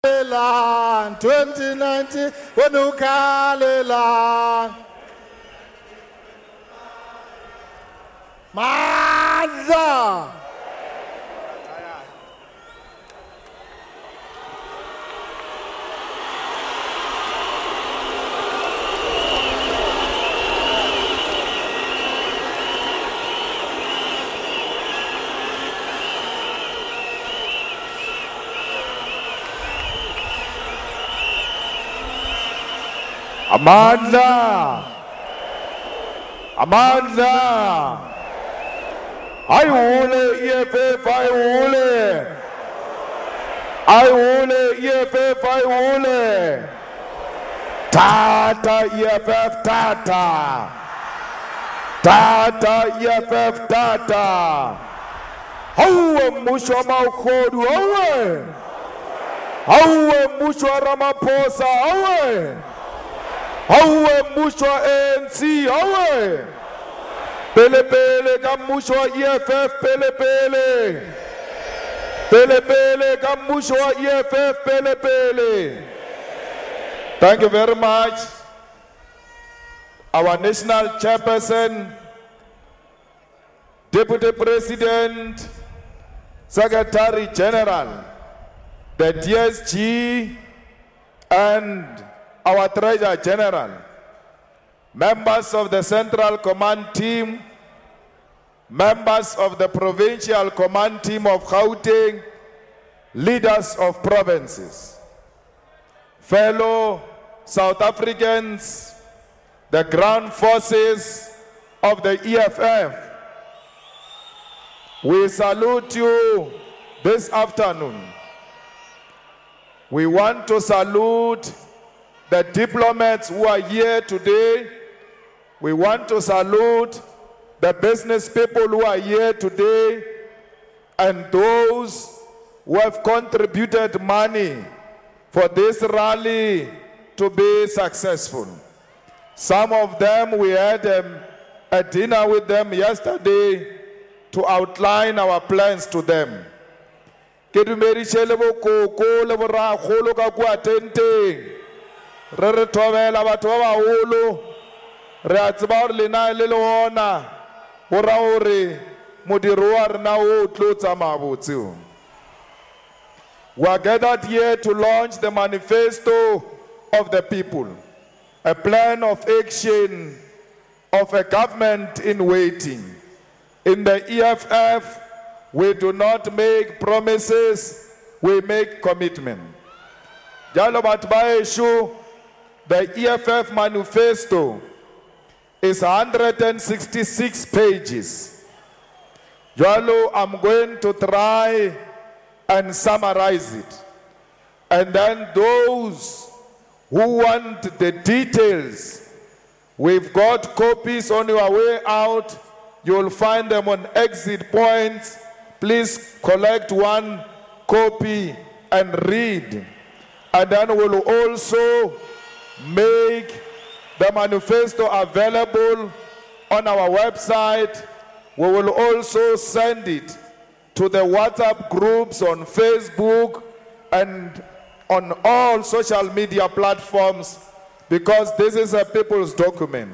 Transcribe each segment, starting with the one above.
2019 when ukalelan Madza Amandla Ayule EFF Ayule EFF Ayule Tata EFF Tata EFF Tata Hawe mushwa maukhodu Hawe mushwa Ramaphosa Hawe mushwa ANC Pele ka mushwa EFF Pele ka mushwa EFF pele. Thank you very much. Our national chairperson, Deputy President, Secretary General, the DSG, and our Treasurer General, members of the Central Command Team, members of the Provincial Command Team of Gauteng, leaders of provinces, fellow South Africans, the ground forces of the EFF, we salute you this afternoon. We want to salute the diplomats who are here today. We want to salute the business people who are here today and those who have contributed money for this rally to be successful. Some of them, we had a dinner with them yesterday to outline our plans to them. Re thobela batho ba baholo re a tseba gore lena le leona go ra gore modiro wa rena o tlo tsamaya botse. We are gathered here to launch the manifesto of the people, a plan of action of a government in waiting. In the EFF, we do not make promises, we make commitment. Jalo batho ba esho, the EFF Manifesto is 166 pages. Jalo, I'm going to try and summarize it. And then those who want the details, we've got copies on your way out. You'll find them on exit points. Please collect one copy and read. And then we'll also make the manifesto available on our website. We will also send it to the WhatsApp groups on Facebook and on all social media platforms because this is a people's document.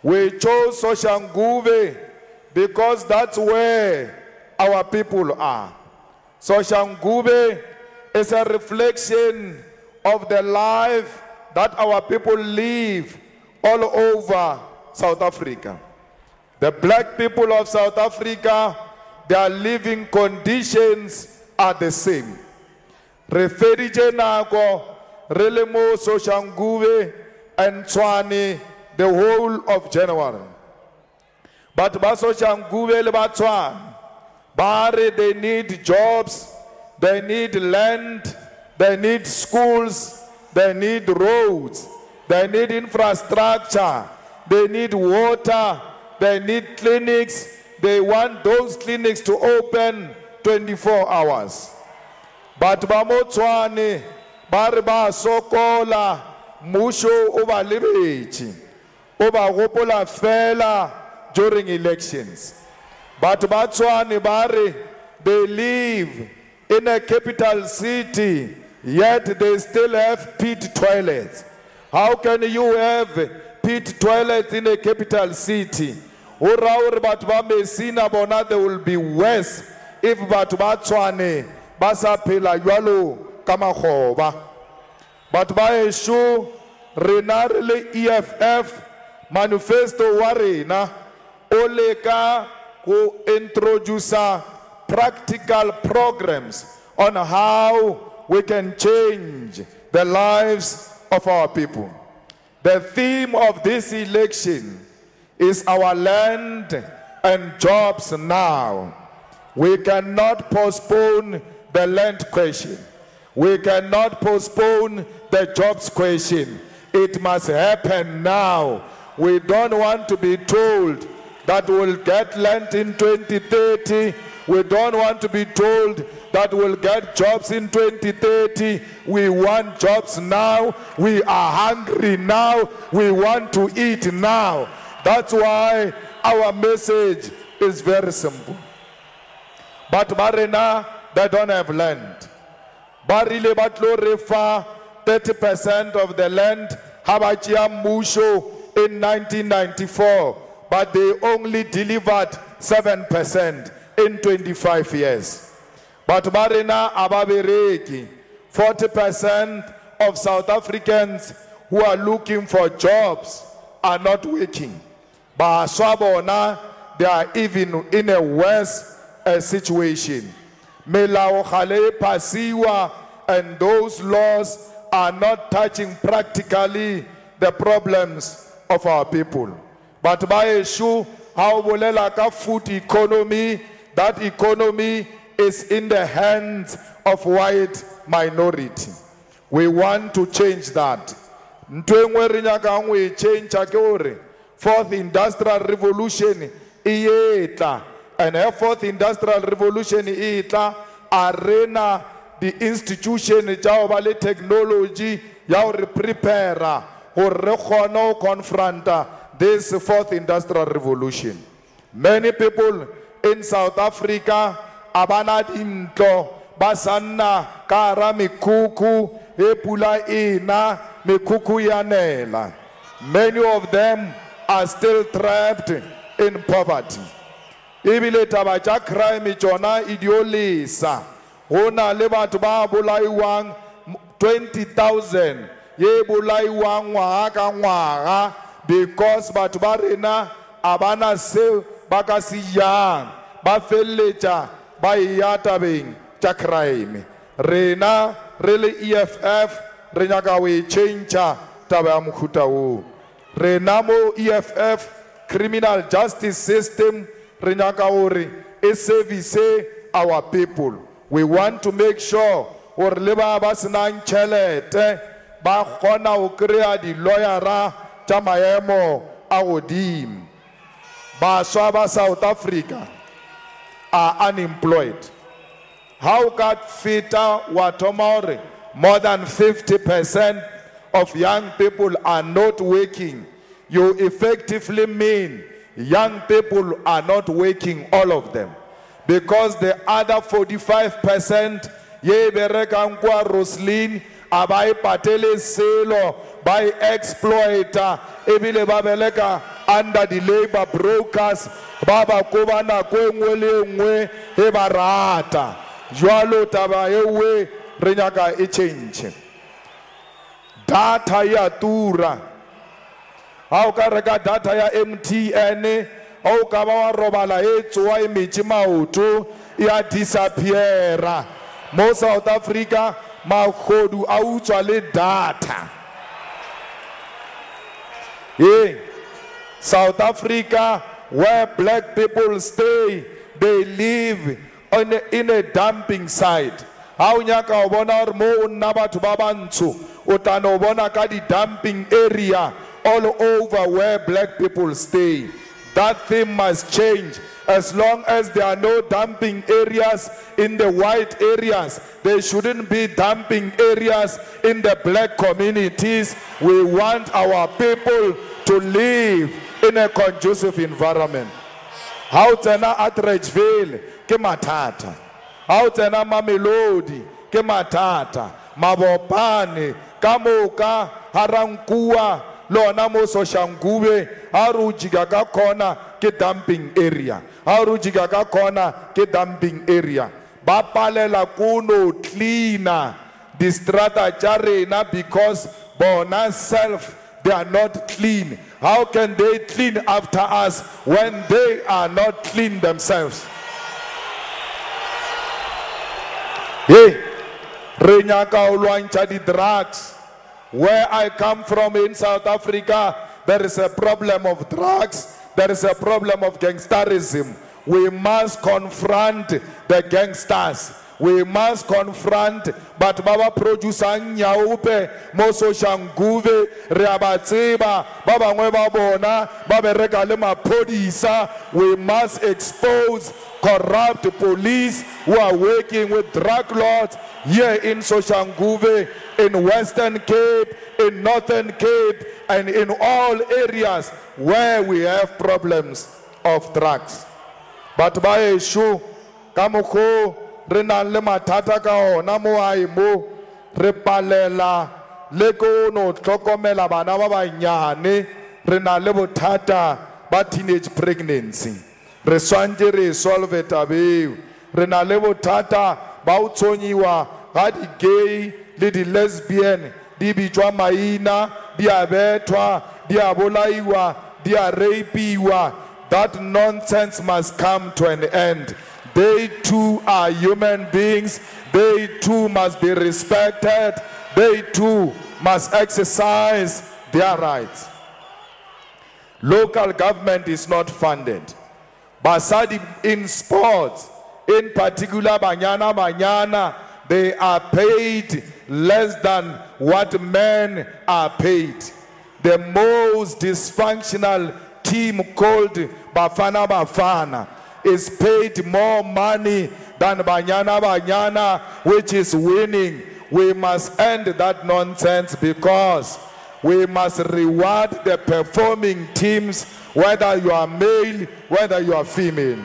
We chose Soshanguve because that's where our people are. Soshanguve is a reflection of the life that our people live all over South Africa. The black people of South Africa, their living conditions are the same. Referije nako, relemo Soshanguve and Tshwane the whole of January. But Soshanguve le Tshwane, Bare, they need jobs, they need land, they need schools, they need roads, they need infrastructure, they need water, they need clinics. They want those clinics to open 24 hours. But Tshwane, Barba Sokola, Musho over Liberty, over Gopola Fela during elections. But Tshwane, Bare, they live in a capital city, yet they still have pit toilets. How can you have pit toilets in a capital city? They will be worse if Batwane Basa Pela Yalo Kamakhoba. But by a show, Renarle EFF Manifesto Warina Oleka who introduce practical programs on how we can change the lives of our people. The theme of this election is our land and jobs now. We cannot postpone the land question. We cannot postpone the jobs question. It must happen now. We don't want to be told that we'll get land in 2030. We don't want to be told that we'll get jobs in 2030. We want jobs now. We are hungry now. We want to eat now. That's why our message is very simple. But Marina, they don't have land. Barile Batlo Refa, 30% of the land, Habachia Musho in 1994, but they only delivered 7% in 25 years. But Marina Ababereki, 40% of South Africans who are looking for jobs are not working. But Swabona, they are even in a worse situation. Melao Khale Pasiwa, and those laws are not touching practically the problems of our people. But by issue, how Bolelaka food economy, that economy is in the hands of white minority. We want to change that. We change Akore. Fourth Industrial Revolution, and a fourth Industrial Revolution, arena the institution, technology, prepare or confront this fourth Industrial Revolution. Many people in South Africa, abanad into basana kara mikuku epula ina mikuku yanela. Many of them are still trapped in poverty. Ibile tabacha crime chona idiolisa. Ona lebat ba bulaiwang 20,000. Ye bulaiwang waka waka because batubarina abana se bakasi yang ba felecha ba yata bing cha crime. Rena really EFF renyaga we change taba mkhutawo. Renamo EFF criminal justice system Renyakaori SABC our people. We want to make sure or leba basnan chelete ba khona o krea di lawyera tsa maemo a godimo. Baswa ba South Africa are unemployed. How got fita watomore? More than 50% of young people are not working. You effectively mean young people are not working, all of them. Because the other 45%, ye berekankwa Roslin, abai patele selo, by exploiter, ebile babeleka under the labor brokers, baba kubana kwengwele ngwe, hebarata, jwalo tabayewe, renyaka echange. Data ya tura. How ka reka data ya MTN, how ka ba robala e tsoa e metsi maoto ya disappeara. Mo South Africa magodu a utswa le data. Hey, South Africa, where black people stay, they live in a dumping site. How nyaka obona mo nabatu babantu utano obona ka di dumping area all over where black people stay. That thing must change. As long as there are no dumping areas in the white areas, there shouldn't be dumping areas in the black communities. We want our people to live in a conducive environment. How tena at Ridgeville, ke matata. How tena Mamelodi, ke matata. Mabopane, Kamoka, Harankua, Lona Moso Shangube, Harujigaga corner, ke dumping area. Harujigaga corner, ke dumping area. Bapalela kuno cleaner, the strata jarena because bona self, they are not clean. How can they clean after us when they are not clean themselves? Hey, Renyaka Ulwancha the drugs. Where I come from in South Africa, there is a problem of drugs, there is a problem of gangsterism. We must confront the gangsters. We must confront, but Baba producer nyaupe, moso shanguve, reabatsiba, Baba nweba bona, Baba regalema podisa. We must expose corrupt police who are working with drug lords here in Soshanguve, in Western Cape, in Northern Cape, and in all areas where we have problems of drugs. But by a shoe, Kamoko, Renan Lema Tataka, Namoaimo, Repalela, Lego no Tokomela Banaba Nyane, Renan Lebo Tata, but teenage pregnancy. Reswanje resolve it abe. Renan Lebo Tata, Bautsoniwa, Hadi gay, Lady lesbian, Di Bijwa Maina, Dia Betwa, Dia Bolaiwa, Dia Rapiwa. That nonsense must come to an end. They too are human beings. They too must be respected. They too must exercise their rights. Local government is not funded. Basadi in sports, in particular Banyana, they are paid less than what men are paid. The most dysfunctional team called Bafana is paid more money than Banyana, which is winning. We must end that nonsense because we must reward the performing teams, whether you are male, whether you are female.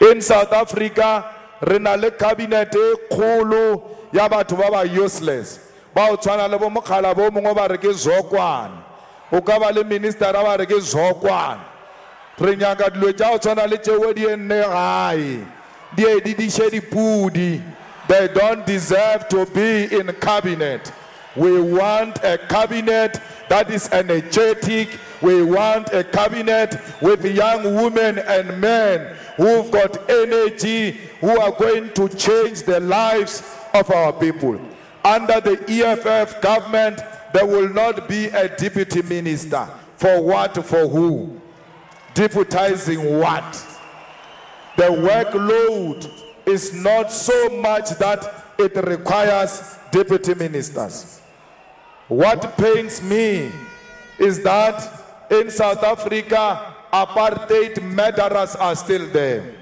In South Africa, Renale cabinet kulu yabatu baba useless. Ba utshwana le bo mokhala bo mongwe ba re ke zokwana. O ka ba le minister ba re ke zokwana. Re nyaka dilo tsa o tshwana le tsewe di enne gae. Di dishe dipudi. They don't deserve to be in cabinet. We want a cabinet that is energetic. We want a cabinet with young women and men who've got energy, who are going to change the lives of our people. Under the EFF government, there will not be a deputy minister. For what? For who? Deputizing what? The workload is not so much that it requires deputy ministers. What pains me is that in South Africa, apartheid murderers are still there.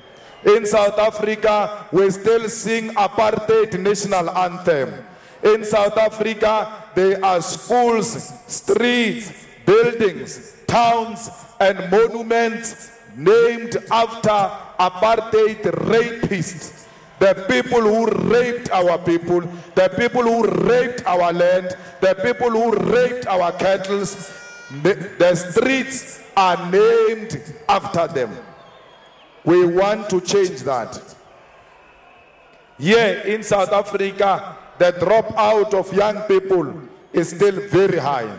In South Africa, we still sing apartheid national anthem. In South Africa, there are schools, streets, buildings, towns, and monuments named after apartheid rapists. The people who raped our people, the people who raped our land, the people who raped our cattle, the streets are named after them. We want to change that. Here in South Africa, the dropout of young people is still very high.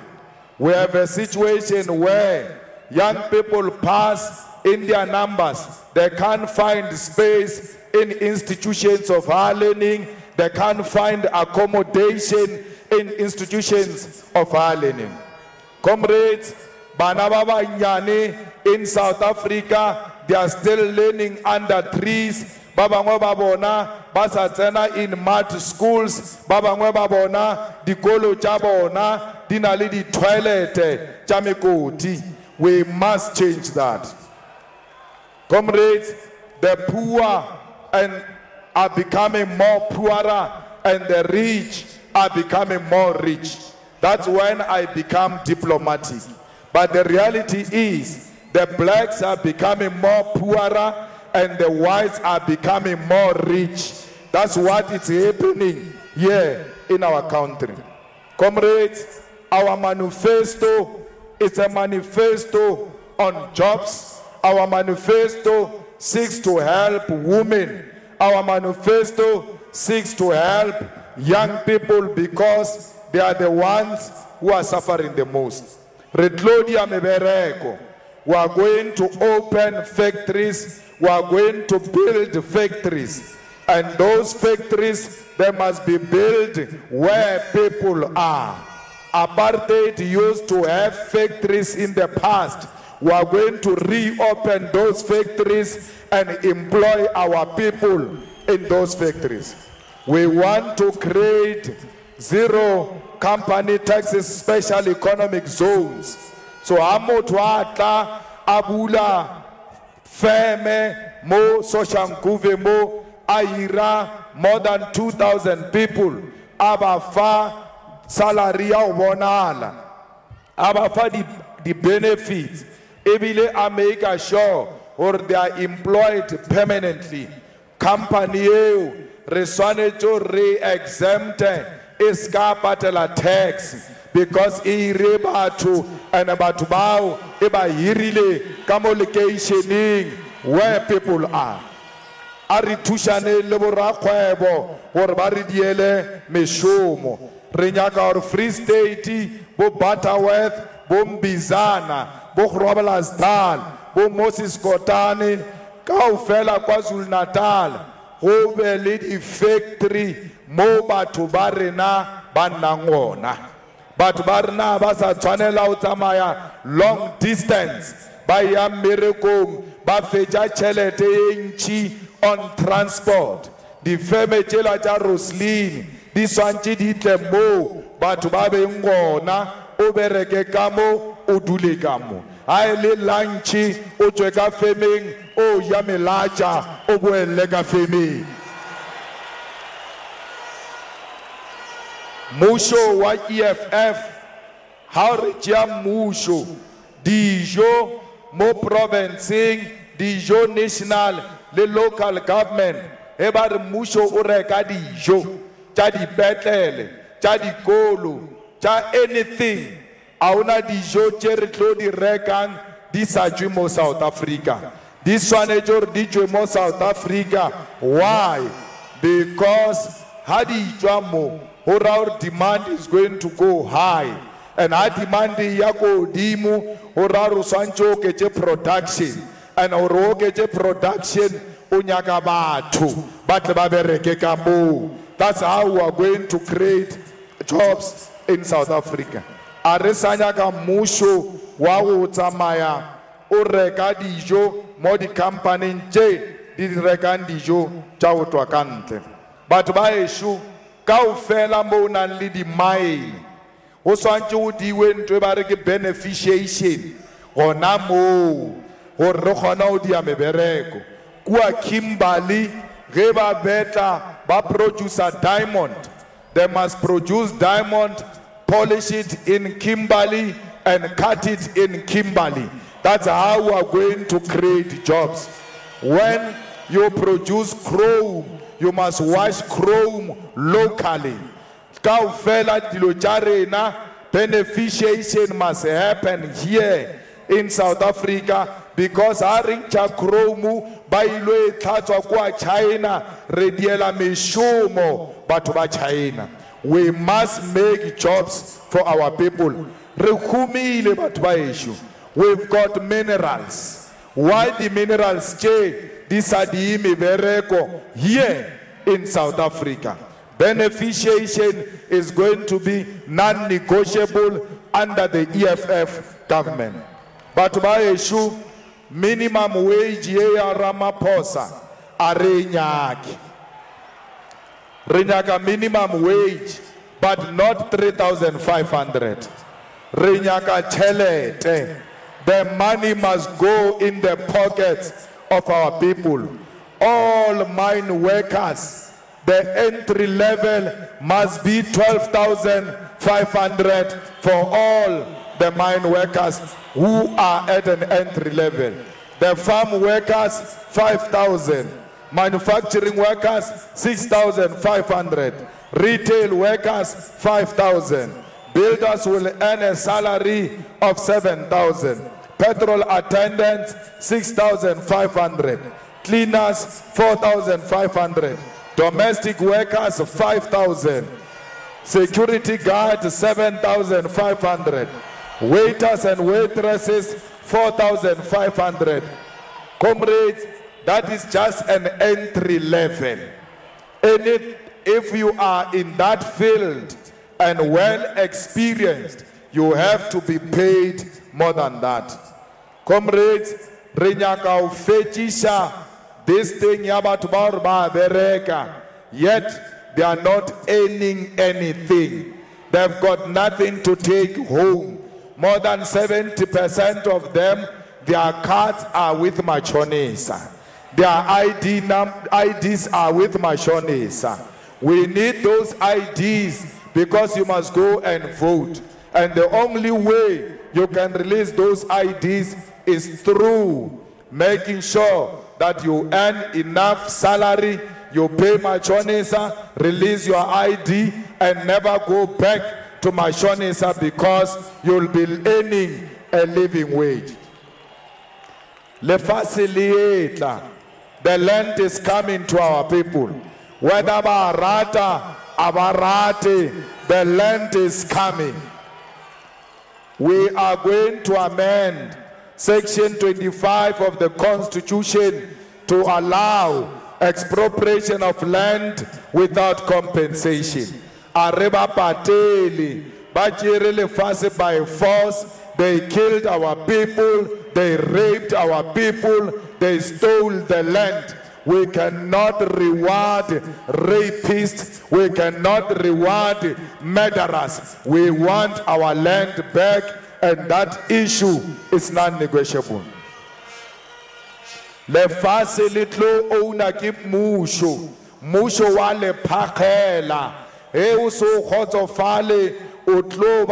We have a situation where young people pass in their numbers. They can't find space in institutions of higher learning. They can't find accommodation in institutions of higher learning. Comrades, Banababa Nyane in South Africa, they are still learning under trees. Babangwe babona, basatena in mud schools. Babangwe babona, dikolo chabona, dinali di toilet, chamekoti. We must change that. Comrades, the poor are becoming more poorer and the rich are becoming more rich. That's when I become diplomatic. But the reality is the blacks are becoming more poorer and the whites are becoming more rich. That's what is happening here in our country. Comrades, our manifesto is a manifesto on jobs. Our manifesto seeks to help women. Our manifesto seeks to help young people because they are the ones who are suffering the most. We are going to open factories. We are going to build factories. And those factories, they must be built where people are. Apartheid used to have factories in the past. We are going to reopen those factories and employ our people in those factories. We want to create zero company taxes, special economic zones. So amotwata abula feme mo soshankuve mo aira more than 2,000 people abafa salary ya bonala abafa the benefits ebile make sure or they are employed permanently. Company eo reswane to re-exempt iska patela tax because ire batho and batho bao eba hirile kamo locationing where people are. Ari tushane le borakgwebo gore ba re diele meshomo. Re nyaka or Free State, bo Butterworth, bo Mbizana, bo Groblersdal, bo Moses Kotane, kaofela KwaZulu Natal, go be le di factory mo batho ba rena ba nnang ona. Batho ba rena ba sa tshwanela o tsamaya long distance ba ya mmerekong ba fetša tšhelete e ntši on transport. Di feme tšela tša Roslyn di swantše di tle mo batho ba beng gona o bereke ka mo o dule ka mo. Ha e le lunch o tswe ka femeng o ya melatša o boele ka femeng. Mmušo wa EFF ha re tšea mmušo dijo mo provinceng dijo national le local government e ba re mmušo o reka dijo tša dipetlele tša dikolo tša anything a ona dijo tše re tlo di rekang di sa tšwe mo South Africa di swanetše gore di tšwe mo South Africa. Why? Because ha di tšwa mo our demand is going to go high, and our demand ya go dimu our swancho keje production, and our keje production unyaka batho batle ba bereke ka mo. That's how we are going to create jobs in South Africa. Aresanya ka mmušo wa go tsamaya o reka dijo mo di company tše di rekang dijo tša go tšwa ka ntle. Batho ba ešo kaofela mo nang le di mine o swantse o diwe ntwe ba re ke beneficiation gona mo gore re kgona o dia mebereko kua Kimberley ge ba betla ba produce a diamond. They must produce diamond, polish it in Kimberley and cut it in Kimberley. That's how we are going to create jobs. When you produce chrome, you must wash chrome locally. Kaufela dilojarena beneficiation must happen here in South Africa because arincha chrome ba ilo etlatswa kwa China rediela meshomo batho ba China. We must make jobs for our people. Re khumile batho ba eshu. We've got minerals. Why the minerals che? These are the mibereko here in South Africa. Beneficiation is going to be non-negotiable under the EFF government. But by issue, minimum wage ya Ramaphosa are renyaki. Renyaka minimum wage, but not 3,500. Renyaka chelete. The money must go in the pockets of our people. All mine workers, the entry level must be 12,500 for all the mine workers who are at an entry level. The farm workers, 5,000. Manufacturing workers, 6,500. Retail workers, 5,000. Builders will earn a salary of 7,000. Petrol attendants, 6,500. Cleaners, 4,500. Domestic workers, 5,000. Security guards, 7,500. Waiters and waitresses, 4,500. Comrades, that is just an entry level. If you are in that field and well experienced, you have to be paid more than that. Comrades, renyaka ufechisha this thing yabathu ba bereka, yet they are not earning anything. They've got nothing to take home. More than 70% of them, their cards are with Machonesa. Their IDs are with Machonesa. We need those IDs because you must go and vote. And the only way you can release those IDs is through making sure that you earn enough salary, you pay Machonesa, release your ID, and never go back to Machonesa because you'll be earning a living wage. Le facilita, the land is coming to our people. Whether barata, abarate, the land is coming. We are going to amend Section 25 of the Constitution to allow expropriation of land without compensation. Areba pateli, bajiri lefase by force, they killed our people, they raped our people, they stole the land. We cannot reward rapists, we cannot reward murderers. We want our land back, and that issue is non-negotiable. Le facilitlo ona kip musho wale pakela e uso khotso fale utlo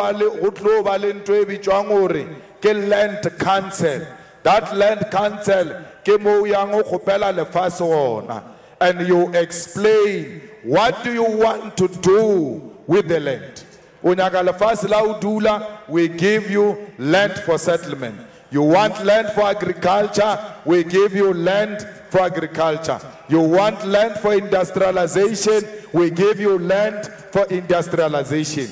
bale ntwe bitjwangore ke land council. That land council ke mo yang o khopela le fase ona, and you explain what do you want to do with the land. Unyaka le fase la udula, we give you land for settlement. You want land for agriculture, we give you land for agriculture. You want land for industrialization, we give you land for industrialization.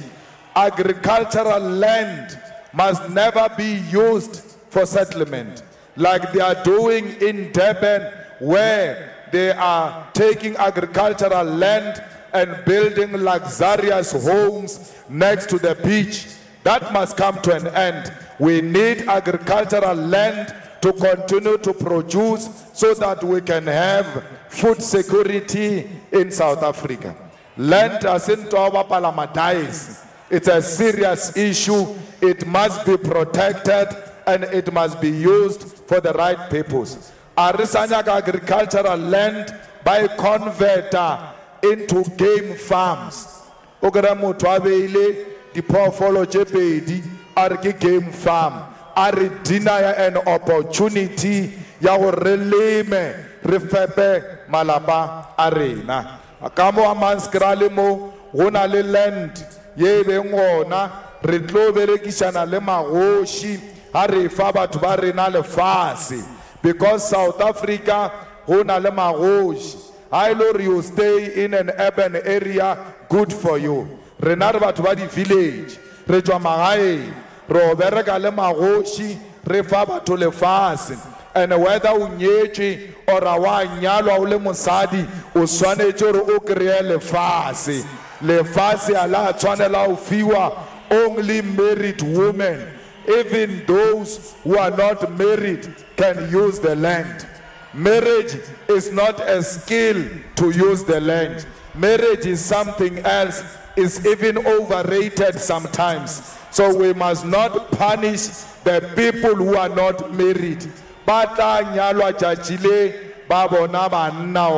Agricultural land must never be used for settlement, like they are doing in Durban, where they are taking agricultural land and building luxurious homes next to the beach. That must come to an end. We need agricultural land to continue to produce so that we can have food security in South Africa. Land isn't our palamadize. It's a serious issue. It must be protected and it must be used for the right purpose. Arisanyaga agricultural land by converter into game farms. Ogaramu Twabeile, the portfolio JPD, Arki game farm. Ari deny an opportunity ya releme refepe malaba arena. Akamo amanskralimo wona le land ye bengona retlo berekishana le magoshi hari fa batho ba rena le fase, because South Africa wona le magoshi. I know you stay in an urban area, good for you. Rena batho ba di village re tswa magae ro bereka le magoshi re fa batho le fase. And whether unyetshi or awa nyalwa ule mosadi o swanetse re o kreye lefase. Lefase ala tshwanela o fiwa only married women. Even those who are not married can use the land. Marriage is not a skill to use the land. Marriage is something else, is even overrated sometimes. So we must not punish the people who are not married. Bata nyalwa chachile babona banna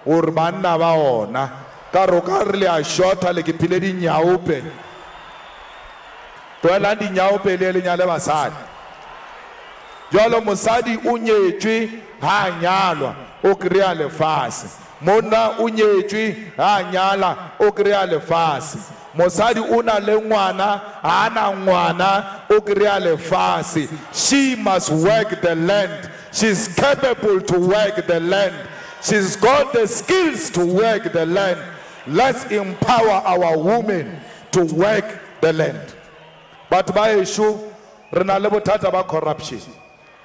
or banna baona karokarle a shota le kipile di nyaupe to la di nyaupe le nyale basadi jolo musadi unyetwi ha nyalwa o kry-a lefase. Monna o nyetswe a nyala o kry-a lefase. Mosadi o na le ngwana a ana ngwana o kry-a lefase. She must work the land. She's capable to work the land. She's got the skills to work the land. Let's empower our women to work the land. But by issue, corruption.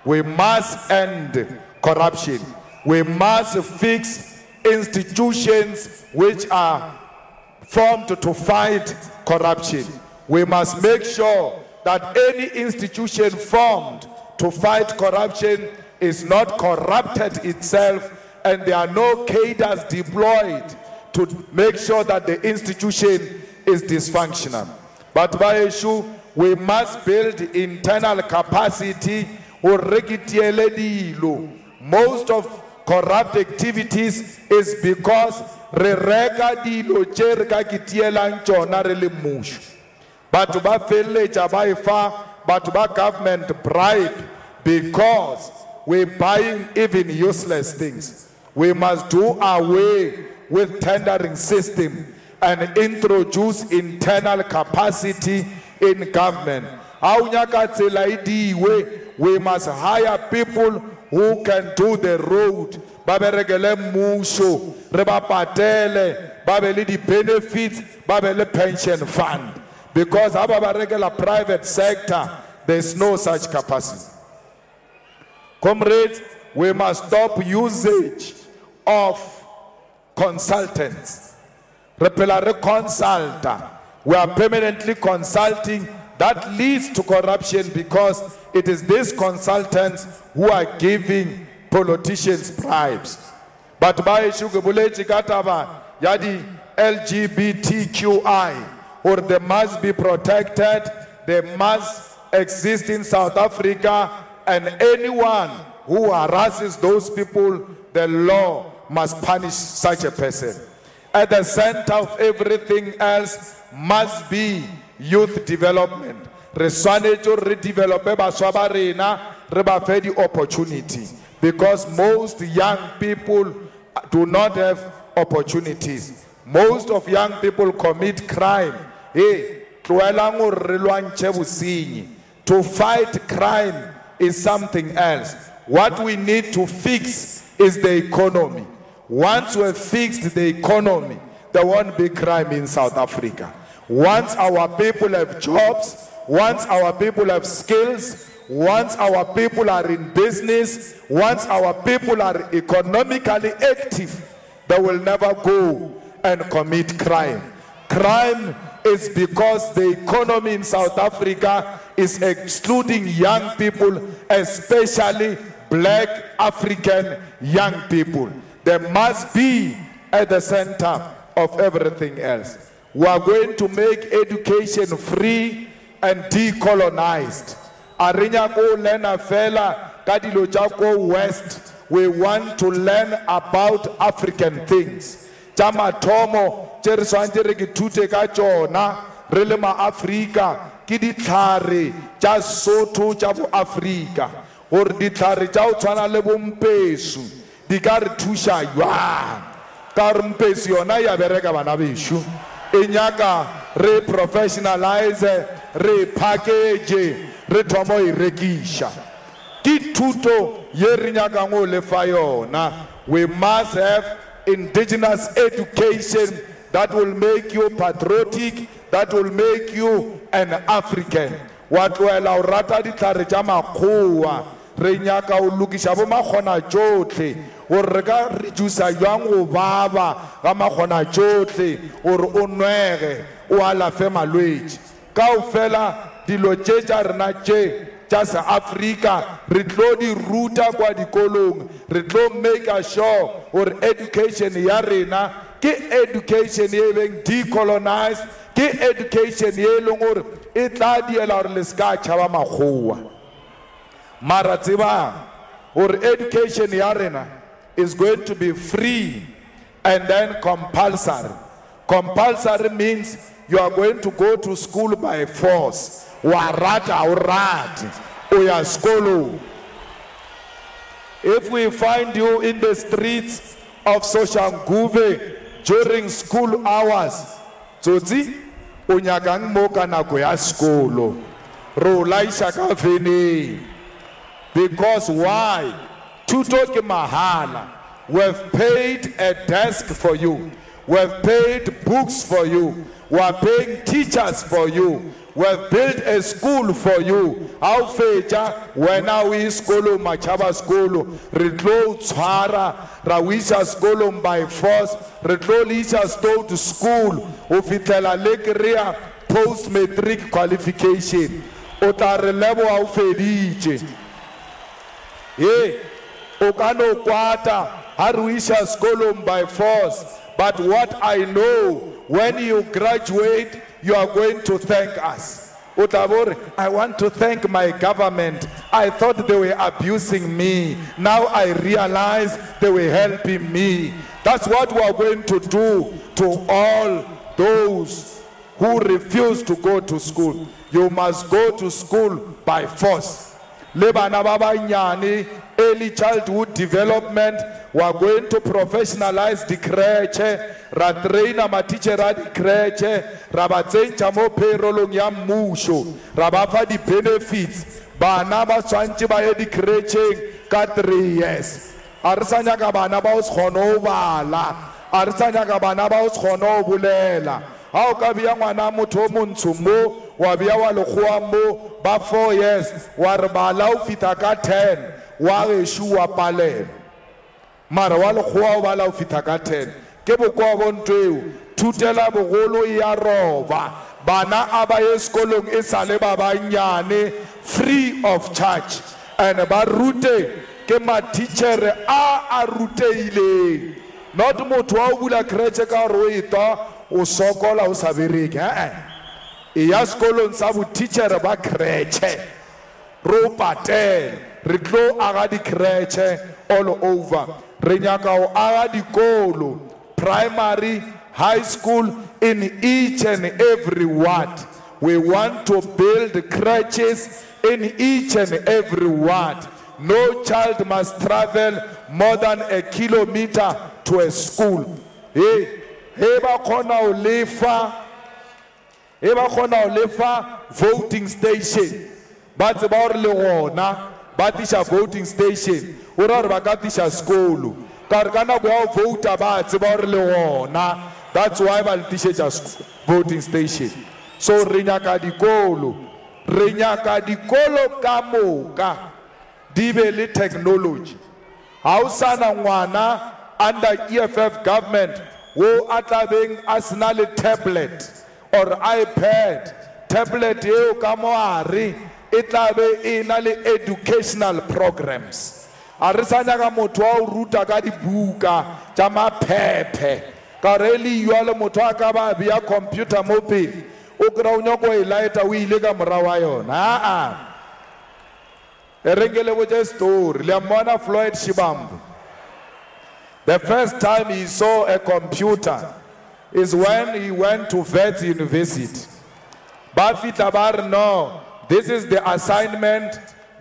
We must end corruption. We must fix institutions which are formed to fight corruption. We must make sure that any institution formed to fight corruption is not corrupted itself, and there are no cadres deployed to make sure that the institution is dysfunctional. But by issue, we must build internal capacity. Most of corrupt activities is because but government bribe because we're buying even useless things. We must do away with tendering system and introduce internal capacity in government. We must hire people who can do the road. Baberegele musho, rebapatele, babeli di benefits, babeli pension fund. Because our regular private sector, there's no such capacity. Comrades, we must stop usage of consultants. Repelare consulta. We are permanently consulting. That leads to corruption because it is these consultants who are giving politicians bribes. But by Shugabulechi Kataba, Yadi LGBTQI, or they must be protected, they must exist in South Africa, and anyone who harasses those people, the law must punish such a person. At the center of everything else must be youth development. Opportunity. Because most young people do not have opportunities. Most of young people commit crime. To fight crime is something else. What we need to fix is the economy. Once we've fixed the economy, there won't be crime in South Africa. Once our people have jobs, once our people have skills, once our people are in business, once our people are economically active, they will never go and commit crime. Crime is because the economy in South Africa is excluding young people, especially black African young people. They must be at the center of everything else. We are going to make education free and decolonized. Arinyako lena fela kadilo jako west. We want to learn about African things. Chama tomo cheriswanjere kitute kachona relema Afrika kidi thare cha Sotho cha bo Afrika or di thare cha o tshwana le bompesu di ka re thusha jwa ka re mpesi yona ya bereka bana beshu enyaka re professionalize re package re thomo I rekisha ki thuto ye re nyaka ngo le fa yona. We must have indigenous education that will make you patriotic, that will make you an African. What will our rata di tarjama kowa renyaka ulukisha bo makhona jotle o reka reduce yang o baba ga makhona jotle o re onwege o ala fe malwetsi kaofela dilo tša rena tše tša sa Africa re tlo di ruta kwa dikolong re tlo make sure or education ya rena ke education ye beng decolonized ke education ye leng gore e tla diela gore le ska tšhaba makgowa mara tseba or education ya rena is going to be free and then compulsory. Compulsory means you are going to go to school by force. Warata urat oya skolo. If we find you in the streets of Soshanguve during school hours, tsotsi o nyakang mo ka nako ya sekolo ro laisha ka veni. Because why? Tuto ke mahala. We've paid a desk for you. We've paid books for you. We're paying teachers for you. We've built a school for you. How fecha when we skolo machaba skolo retlo tsara rawisha skolo by force retlo lisha stole to school ofitela lekria post matric qualification otare level how fedije okano kwata haruisha skolo by force. But what I know, when you graduate, you are going to thank us. I want to thank my government. I thought they were abusing me. Now I realize they were helping me. That's what we are going to do to all those who refuse to go to school. You must go to school by force. Early childhood development, we are going to professionalize the creche, ratraina ma teacher di creche, rabatsencha mo payroll ya musho, rabapa di benefits, bana ba tshwantse ba ye di creche ka 3 years. Arsanya ka bana ba o tshono bala, arsanya ka bana ba o tshono bulela. Ha o ka bia ngwana motho montsho mo wa bia wa lekgoa mo ba 4 years wa re bala o fita ka 10 wa re shua palelo mara wa lekgoa o bala o fita ka 10 ke bokwa bontweo thutela bogolo ya roba bana aba ye sekolong e sale ba banyane free of charge and ba rute ke ma teacher a ruteile not motho wa o bula creche ka ro ita o sokola o sa bereke ya sekolong sa bo teacher ba creche ro patel re tlo aga di creche all over re nyaka o aga dikolo primary high school in each and every ward. We want to build creches in each and every ward. No child must travel more than 1 kilometer to a school. Eba kona olefa voting station. But about leona, batisha voting station. Ora bakatisha school. Kargana go vote about leona. That's why I teach just voting station. So rinyaka dikolo kamoka dibeli technology. Hausana ngwana under EFF government wo atabeng arsenal tablet or iPad tablet yo kamoari itlabe inali educational programs. Arisanya ka motho wa ruta ka dibuka tsa maphephe kareli yole motho aka ba bia computer mobile o kra o nyako e lighter o ile ka mora wa yona erengele bo je story le mona Floyd Shibambu. The first time he saw a computer is when he went to Wits University. Bafi Tabar, no, this is the assignment,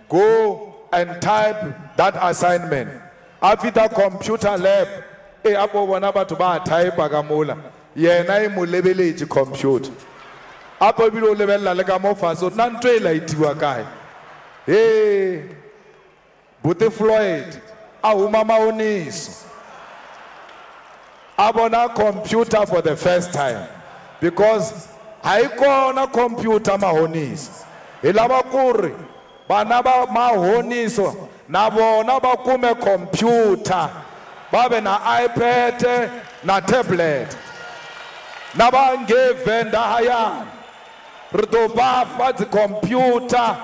go and type that assignment. After computer lab, apo wana batho ba type agamola. Yena mo lebeletse computer. Apo bilo lebella le ka mo faso nanto e laitiwa kae. Bote Floyd, mama onis. Abona computer for the first time because haikona computer mahonis. Ilaba kuri bana ba mahoniso na bona ba kume computer babe na iPad na tablet na ba nge venda haya rdo ba fat computer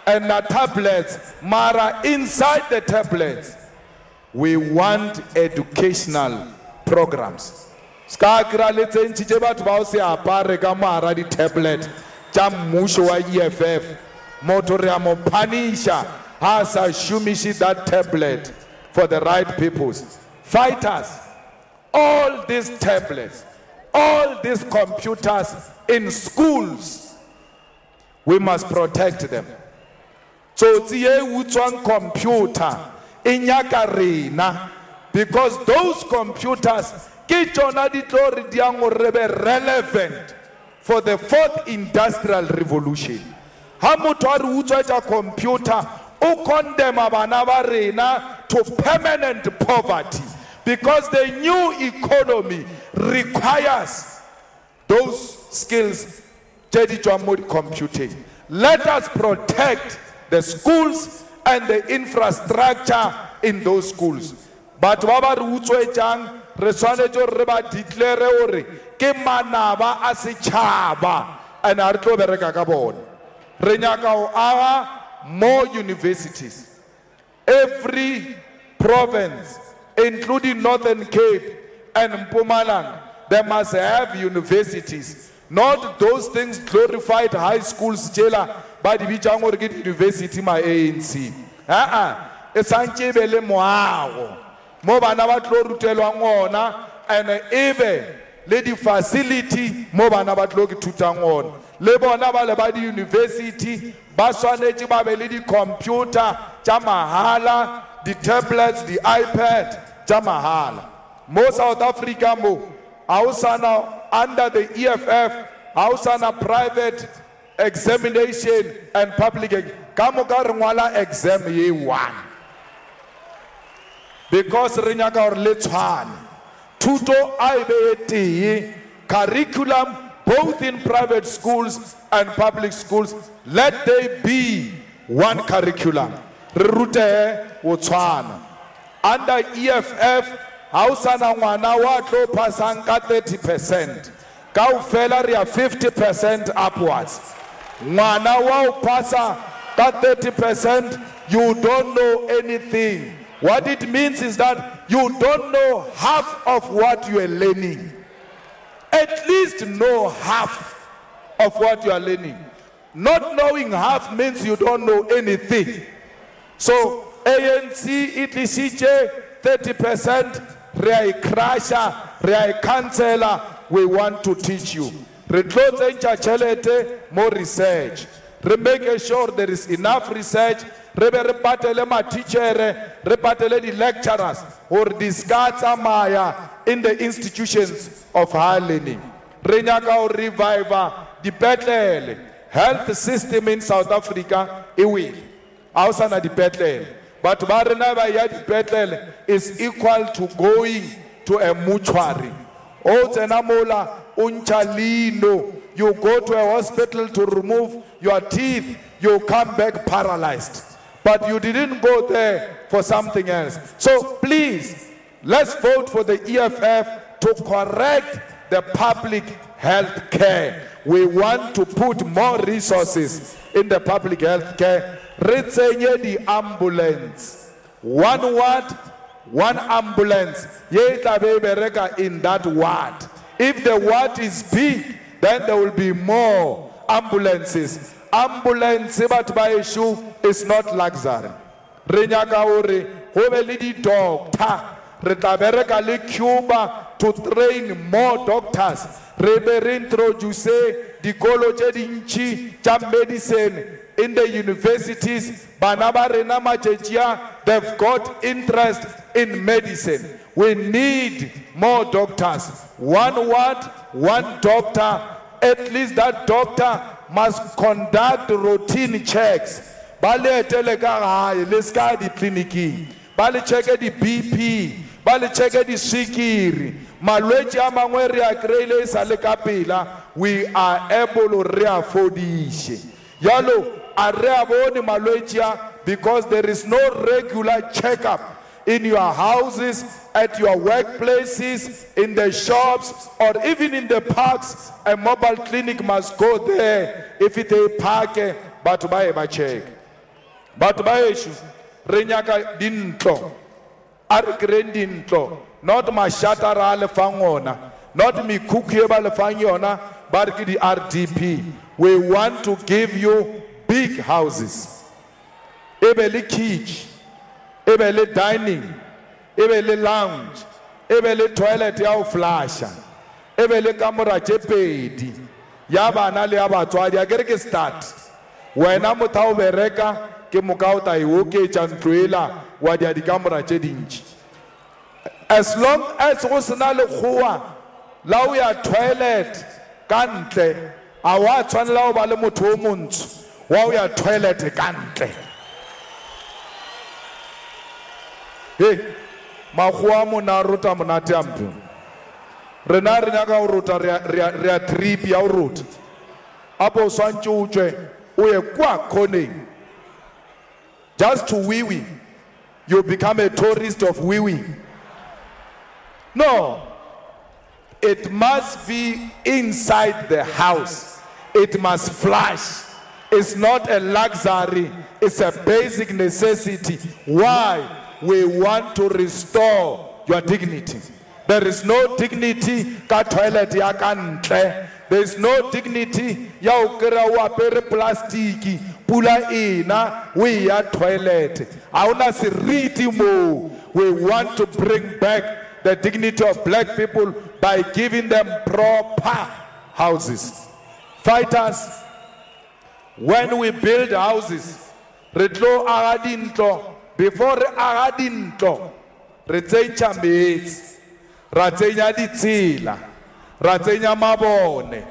and na tablets mara inside the tablets we want educational programs. Skakra letse ntshitse batho ba o se apare ka mara di tablet tsa mmusho wa EFF moto re amo punisha has shumishi that tablet for the right peoples. Fighters, all these tablets, all these computers in schools, we must protect them. So tiye utswang computer inyaka rena, because those computers ke tsona di tlo re di ang gore be relevant for the 4th industrial revolution. Ha motho a re utswetsa computer o condemn bana ba rena to permanent poverty, because the new economy requires those skills computing. Let us protect the schools and the infrastructure in those schools. But baba re utswetsang re tshwanetse re ba declare hore ke manaba a setšhaba and a re tlo bereka ka bona. Re nyaka ho aga more universities. Every province, including Northern Cape and Mpumalanga, they must have universities. Not those things glorified high schools, jela, but the university my ANC. It's anchebele moago. Mo bana ba tlo rutelwa ngona, and even lady facility mo bana ba tlo ithuta ngona. Le bona ba le ba di university ba swanetse ba be le di computer tsa mahala, the tablets, the iPad tsa mahala. Mo South Africa mo ausana under the EFF, ausana private examination and public exam ye one. Because Rinyaka or Letwan, Tuto IBAT, curriculum both in private schools and public schools, let there be one curriculum. Rute Wotwana. Under EFF, Hausana Wana Wato Pasanka 30%. Kaufela ria 50% upwards. Wana Wau Pasa that 30%, you don't know anything. What it means is that you don't know half of what you are learning. At least know half of what you are learning. Not knowing half means you don't know anything. So ANC, ETCJ, 30%, Ria Crusher, Ria Canceller, we want to teach you. More research. Make sure there is enough research. Repatele ma teacher, repatele the lecturers, or discard Maya in the institutions of higher learning. Renyaka revive the better health system in South Africa. Iwi, outside the better, but Baranaba the better is equal to going to a mortuary. Oh, Tenamola, Unchalino, you go to a hospital to remove your teeth, you come back paralyzed. But you didn't go there for something else. So please, let's vote for the EFF to correct the public health care. We want to put more resources in the public health care. Retsenye the ambulance. One ward, one ambulance. In that ward. If the ward is big, then there will be more ambulances. Ambulance is not luxury. Renyaka ore hovelidi doctor retabereka le Cuba to train more doctors. Rebe introduce the college dinchi cha medicine in the universities. Banaba rena machechia, they've got interest in medicine. We need more doctors. One ward, one doctor. At least that doctor must conduct routine checks. Bale telega let's go the clinic. Bale check the BP. Bale check the sikiri. Malwechi amangweri akrele salekapila. We are able to reafford this. Yalo areaboni malwechia because there is no regular checkup in your houses, at your workplaces, in the shops, or even in the parks. A mobile clinic must go there if it is park, but buy a check. But buy issue, Renyaka dintlo, Argren dintlo, not my shatara lefangona, not me cookieba lefangona, but the RDP. We want to give you big houses. Ebeli kitchen. Ebele dining, ebele lounge, ebele toilet ya flasha, ebele camera chepedi, yaba na le abatwadi agereke start. Wena mutao bereka ke mukauta iwoke chantruela wa dia di kamora tše dintši. As long as go sena lekgowa la o ya toilet ka ntle, a wa tshwanela go ba le motho o montsho wa o ya toilet ka ntle. Hey, makgowa mona ruta monate ampe. Rena re nyaka go ruta re a trip ya go ruta. Apo o swantše o tšwe o ye kwa khoneng. Just to wee-wee, you become a tourist of wee-wee. No, it must be inside the house. It must flush. It's not a luxury, it's a basic necessity. Why? We want to restore your dignity. There is no dignity ka toilet ya ka ntle. There is no dignity ya o kry-a o apere plastiki pula ena o ya toilet. A ona seriti mo. We want to bring back the dignity of black people by giving them proper houses. Fighters, when we build houses, re tlo aga dintlo. Before re aga dintlo, re tsenya metsi, ra tsenya ditsela, ra tsenya mabone,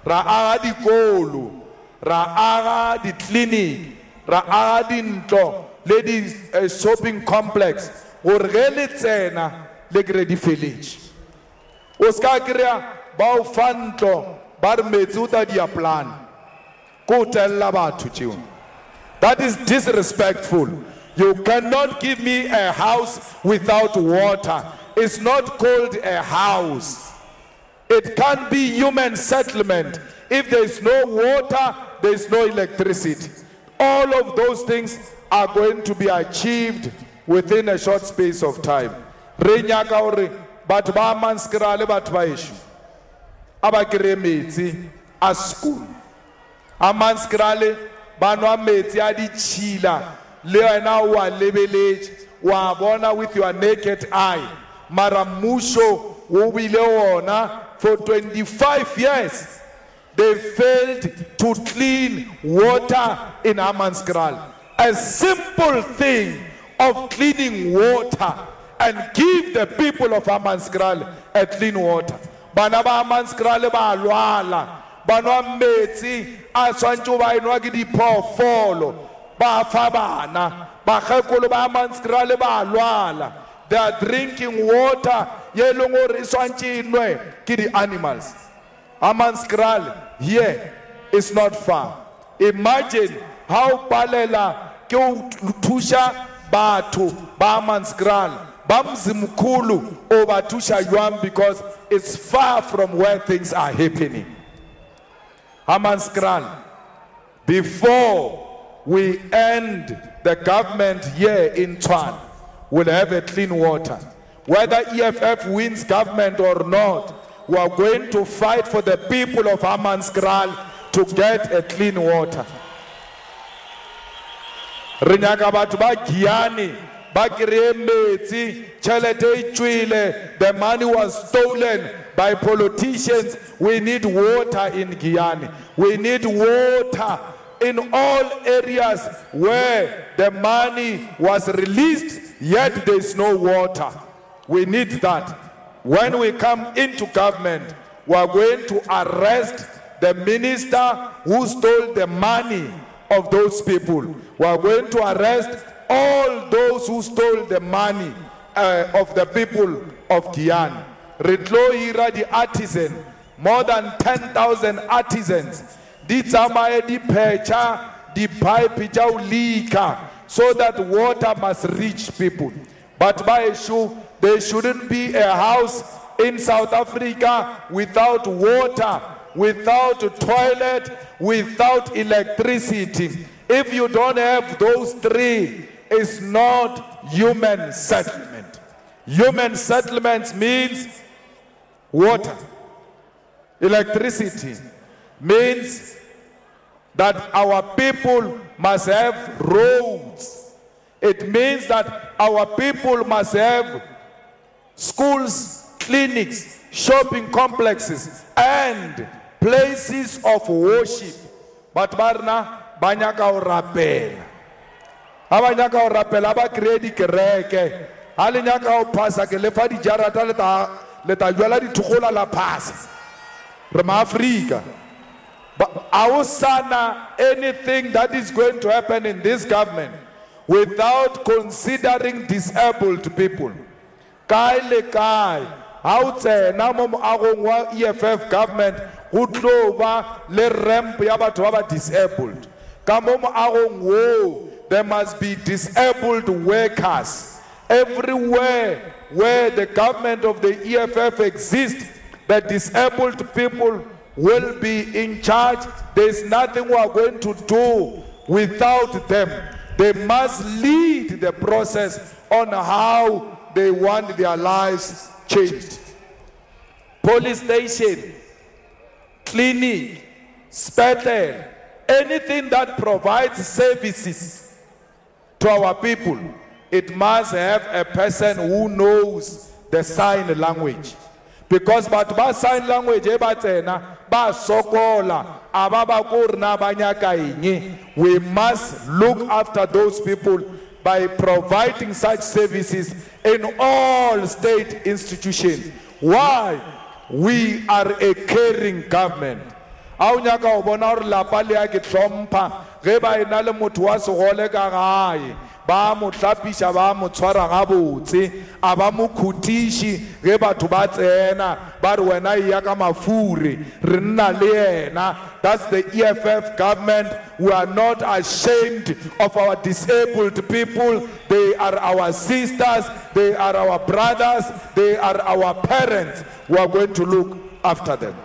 ra aga dikolo, ra aga di-clinic, ra aga dintlo le di shopping complex, gore ge le tsena le kry di village. O ska kry-a ba o fa ntlo ba re metsi o tla dia plan ko tella batho tšeo. That is disrespectful. You cannot give me a house without water. It's not called a house. It can't be human settlement. If there is no water, there is no electricity. All of those things are going to be achieved within a short space of time. Re nyaka gore batho ba Manskra le batho ba eshu aba kry metsi a school. A Manskra le ba nwa metsi a ditšhila le wena wa lebeletse wa bona with your naked eye. Mara mmušo o bile wona for 25 years. They failed to clean water in Amanskral. A simple thing of cleaning water and give the people of Amanskral a clean water. Bana ba Amanskral ba lwala, banwa metsi a swantse ba enwa ke diphoofolo, ba fa bana, bakgekolo ba Amanskral ba lwala. They are drinking water ye leng gore e swantse enwe ke di animals. Amanskral here is not far. Imagine how palela ke o thusha batho ba Amanskral ba mzimkhulu o ba thusha jwang, because it's far from where things are happening. Amanskral, before we end the government here in Tshwane, we'll have a clean water. Whether EFF wins government or not, we are going to fight for the people of Amanskral to get a clean water. Rinyaka batho ba Giyani ba kry-e metsi, tšhelete e tswile, the money was stolen by politicians. We need water in Giyani. We need water in all areas where the money was released, yet there is no water. We need that. When we come into government, we are going to arrest the minister who stole the money of those people. We are going to arrest all those who stole the money of the people of Giyani. Retlo hira the artisan, more than 10,000 artisans. Di tsamaye di phecha, di pipe tša o leaka, so that water must reach people. But by issue, there shouldn't be a house in South Africa without water, without toilet, without electricity. If you don't have those three, it's not human settlement. Human settlement means water. Electricity means that our people must have roads. It means that our people must have schools, clinics, shopping complexes, and places of worship. But barna banyaka o rapela. aba nyaka o rapela ba create kereke ha le nyaka o pasa ke le fa di jarata le ta jwala di thugola la pasa re ma Afrika. But awusana anything that is going to happen in this government without considering disabled people. Kai le kai how tsena mo moagong wa EFF government go tlo ba le ramp ya batho ba disabled. Ka mo moagong wo there must be disabled workers everywhere where the government of the EFF exists. The disabled people will be in charge. There's nothing we are going to do without them. They must lead the process on how they want their lives changed. Police station, clinic, hospital, anything that provides services to our people, it must have a person who knows the sign language. Because ba sign language ba sokola ababa kurna banyaka inye. We must look after those people by providing such services in all state institutions. Why? We are a caring government. Au nyaka o bona hore lapa le ya ke tlhompha ge ba ena le motho wa segole ka gae ba mo tlapisha ba mo tshwara gabotse a ba mo khutishi ge batho ba tsena ba re wena ya ka mafure re nna le yena. That's the EFF government. We are not ashamed of our disabled people. They are our sisters, they are our brothers, they are our parents. We are going to look after them.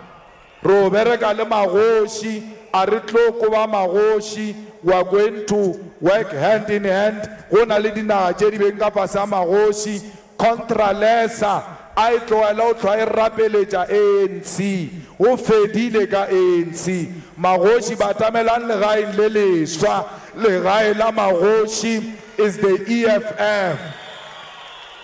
Robereka le magoshi aritlo kuba magoshi. We are going to work hand in hand. Ona le dinaga tse di beng ka fasa magoshi contralesa a tloela o tloa e rapeletša ANC o fedile ka ANC. Magoshi ba tamelang legaeng le leswa. Legae la magoshi is the EFF.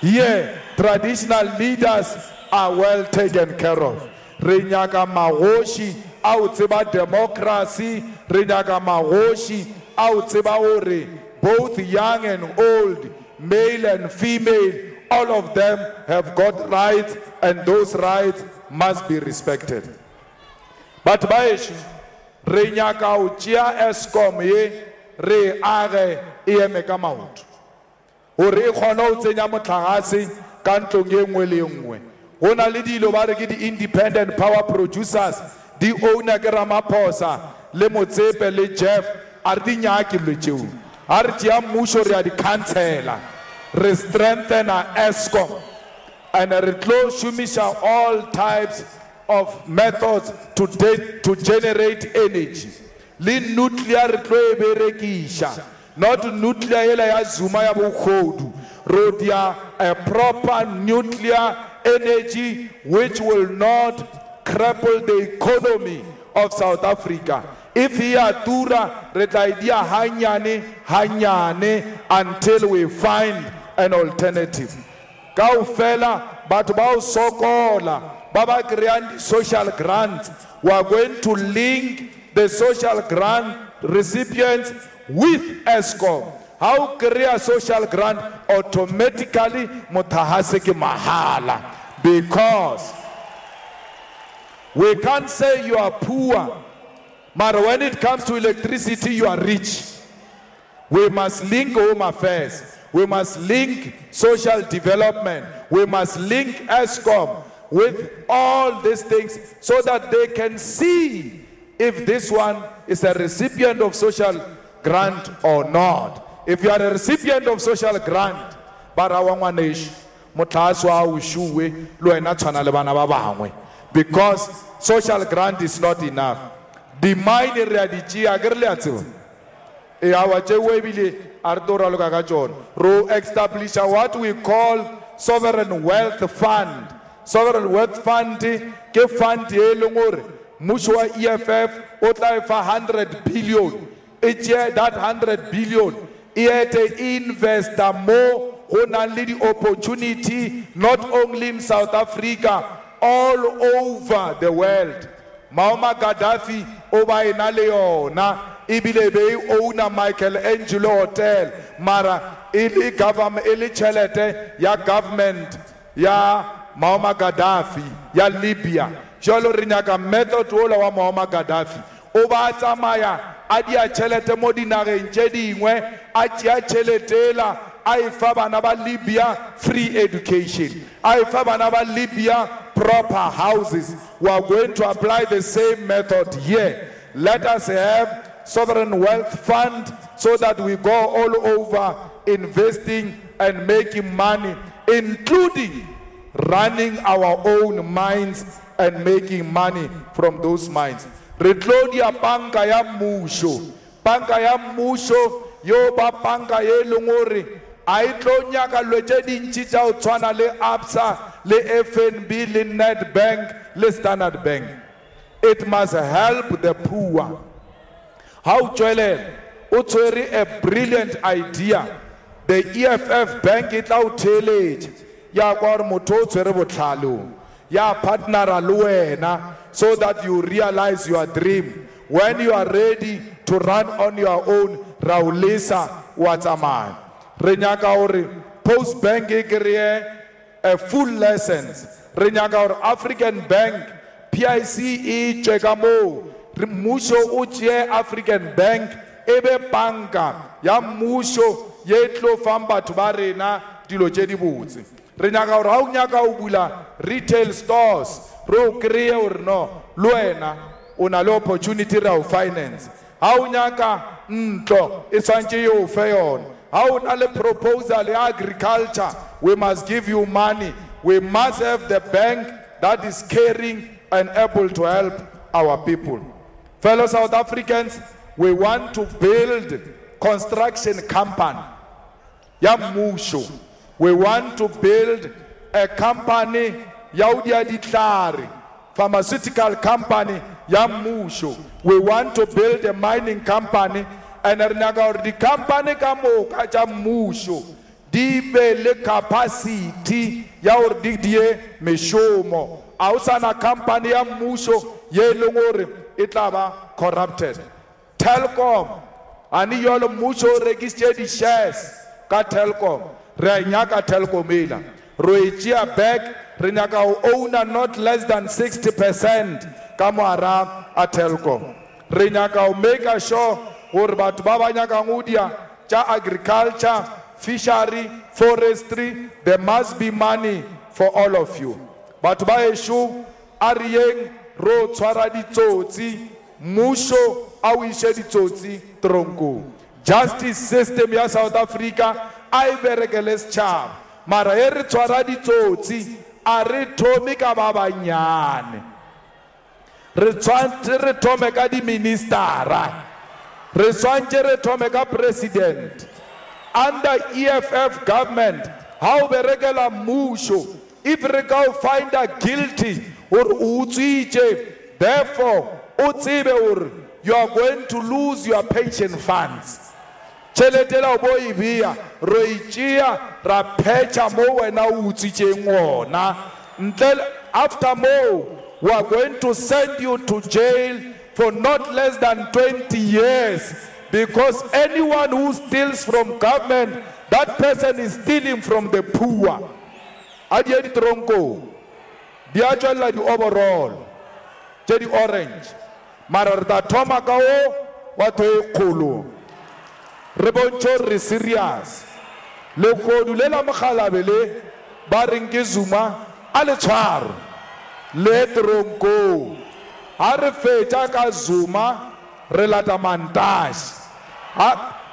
Here, traditional leaders are well taken care of. Re nyaka magoshi au tseba democracy, re nyaka magoshi au tseba hore both young and old, male and female, all of them have got rights and those rights must be respected. But baeshi re nyaka o tšea Eskom ye re age e eme ka maoto hore e kgona o tsenya motlakase ka ntlong ye nngwe le nngwe. Go na le dilo ba re ke di independent power producers di owner ke Ramaphosa le Motsepe le Jeff a re di nyake dilo tšeo a re tšea mmušo re a di cancela re strengthen Eskom and re tlo šomiša all types of methods to generate energy. Le nuclear re tlo e berekiša, not nuclear yela ya Zuma ya bokgodu. Rodia a proper nuclear energy which will not cripple the economy of South Africa. If he atura retaidia hanyane until we find an alternative. Kaufela batubao sokola baba create social grants. We are going to link the social grant recipients with Eskom. How create social grant automatically mutahasiki mahala, because we can't say you are poor, but when it comes to electricity you are rich. We must link home affairs, we must link social development, we must link Eskom with all these things so that they can see if this one is a recipient of social grant or not. If you are a recipient of social grant, because social grant is not enough. The mind establish what we call sovereign wealth fund. Sovereign wealth fund ke fund Mushwa EFF otla 100 billion. Each year that 100 billion it invest more on the opportunity not only in South Africa, all over the world. Muammar Gaddafi over in Leona ibile be owner Michelangelo Hotel mara ili government ili chelete ya government ya Muammar Gaddafi ya Libya jalo re nyaka method ola wa Muammar Gaddafi o ba tsamaya a dia chelete mo dinageng tse dingwe a tšea tšheletela a efa bana ba Libya free education, a efa bana ba Libya proper houses. We are going to apply the same method here. Let us have sovereign wealth fund so that we go all over investing and making money, including running our own mines and making money from those mines. Retlodia banka ya musho, banka ya musho yo ba banka ye longore aitlo nyaka lwetse dintsi tsa o tshwana le ABSA le FNB le Nedbank le Standard Bank. It must help the poor. How Joel Utsweri a brilliant idea. The EFF Bank it out tellage ya kwa moto tswere botlhalo ya partner aluena so that you realize your dream. When you are ready to run on your own, Raulisa Wataman. Renyaka ori post bank a full lessons. Renyaka or African Bank PICE Chekamo Musho Uche African Bank Ebe Banka Ya Musho Yetlo Famba Tubarena Dilo Jedi Boots. Renyaka or Haunyaka Ubula retail stores Ro Korea or no Luena Unalo opportunity of finance. Haunyaka Nto Isanje yo fayon. How a proposal agriculture, we must give you money. We must have the bank that is caring and able to help our people. Fellow South Africans, we want to build construction company. Yamusho. We want to build a company, Yaudia Ditlari, pharmaceutical company, Yamusho. We want to build a mining company. And the company kamo kacha musho dibe le capacity ya ordidie meshomo ausana company ya musho ye longore itlaba corrupted. Telkom ani yolo musho registered shares ka Telkom re nyaka Telkom ila roichia back re nyaka owner not less than 60% kamo ara a Telkom re nyaka make sure agriculture, fishery, forestry, there must be money for all of you. But by a shoe, Arieng, Ro, Twaradi Toti, Musho, Awishe Toti, Tronco. Justice system ya South Africa, I beregeles charm. Maraeri Twaradi Toti, Are Tomika Baba Nyan. Retomeka di minister. Reswanjere Tomeka president under EFF government. How the regular musho if we go find a guilty or utsije, therefore utsibe you are going to lose your pension funds. Cheletela boy via roichia rapecha mo wena utsije ngona until after mo we are going to send you to jail for not less than 20 years, because anyone who steals from government, that person is stealing from the poor. Adiedi tronco, the actual like the overall, the orange, mararda tomakao, what we kolo, reboncho serious, le kodulela makhalabele, baringizuma, alechar, le tronco. Arefecha ka Zuma relata mantash.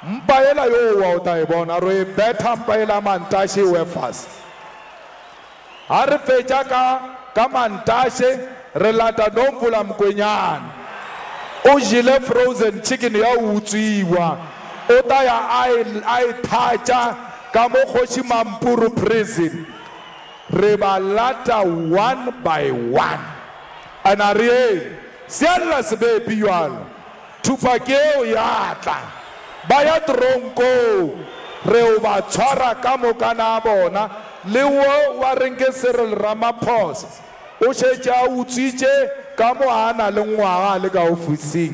Mpaela yo wa utaibona ro beta mpaela mantashi wefas. Arefecha ka mantashe relata dompula mkwenyan. Ojile frozen chicken ya utsiwa. Otaya ai tacha kamo khoshi mampuru prison. Rebalata one by one. And Ariel, Sialas baby yuan, Tupakeo yata, Bayat Ronco, Reuba Chara Kamo Kanabona, Lewo Warenke Cyril Ramapos, Osheja Uchiche, Kamo Ana Lungwa Lega Fusi.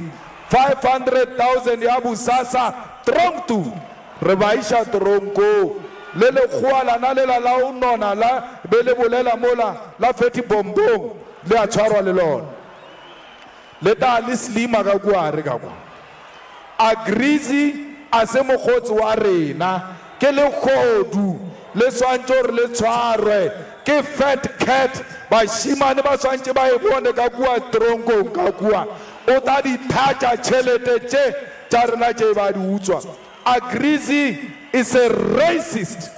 500,000 ya busasa trong tu re ba isha tronko le le khwala na le la unona la be le bolela mola la feti bombong le a tshwarwa le lona le ta le slima ka kware ka kwa agrizi ase mogotsi wa rena ke le khodu le swantse re le tshwarwe ke fat cat ba shimane ba swantse ba e bone ka kwa tronko ka kwa o ta di thatha chelete tse tsa rena tse ba di utswa agrizi is a racist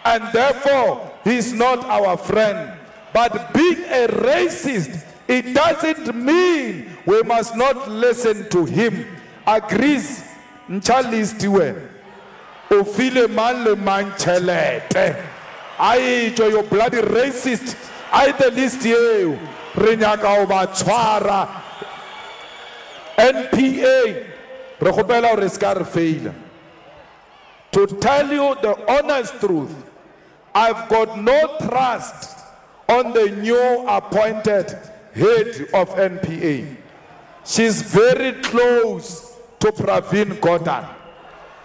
and therefore he is not our friend. But being a racist, it doesn't mean we must not listen to him. Agrees, nchalistiwe, ofile man le man chelete. I to your bloody racist. I the list you. Renyaka oba chwara. NPA. Rekopela o riskar fail. To tell you the honest truth, I've got no trust on the new appointed head of NPA. She's very close to Pravin Gordhan.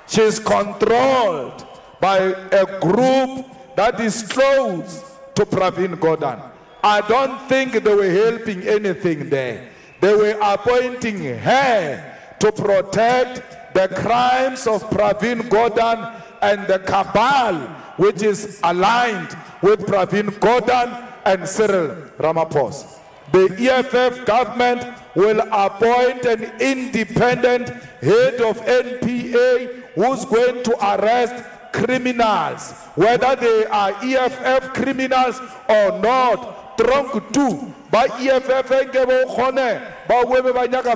She's controlled by a group that is close to Pravin Gordhan. I don't think they were helping anything there. They were appointing her to protect the crimes of Pravin Gordhan and the cabal which is aligned with Pravin Gordhan and Cyril Ramaphosa. The EFF government will appoint an independent head of NPA who's going to arrest criminals, whether they are EFF criminals or not. Trunk 2, by EFF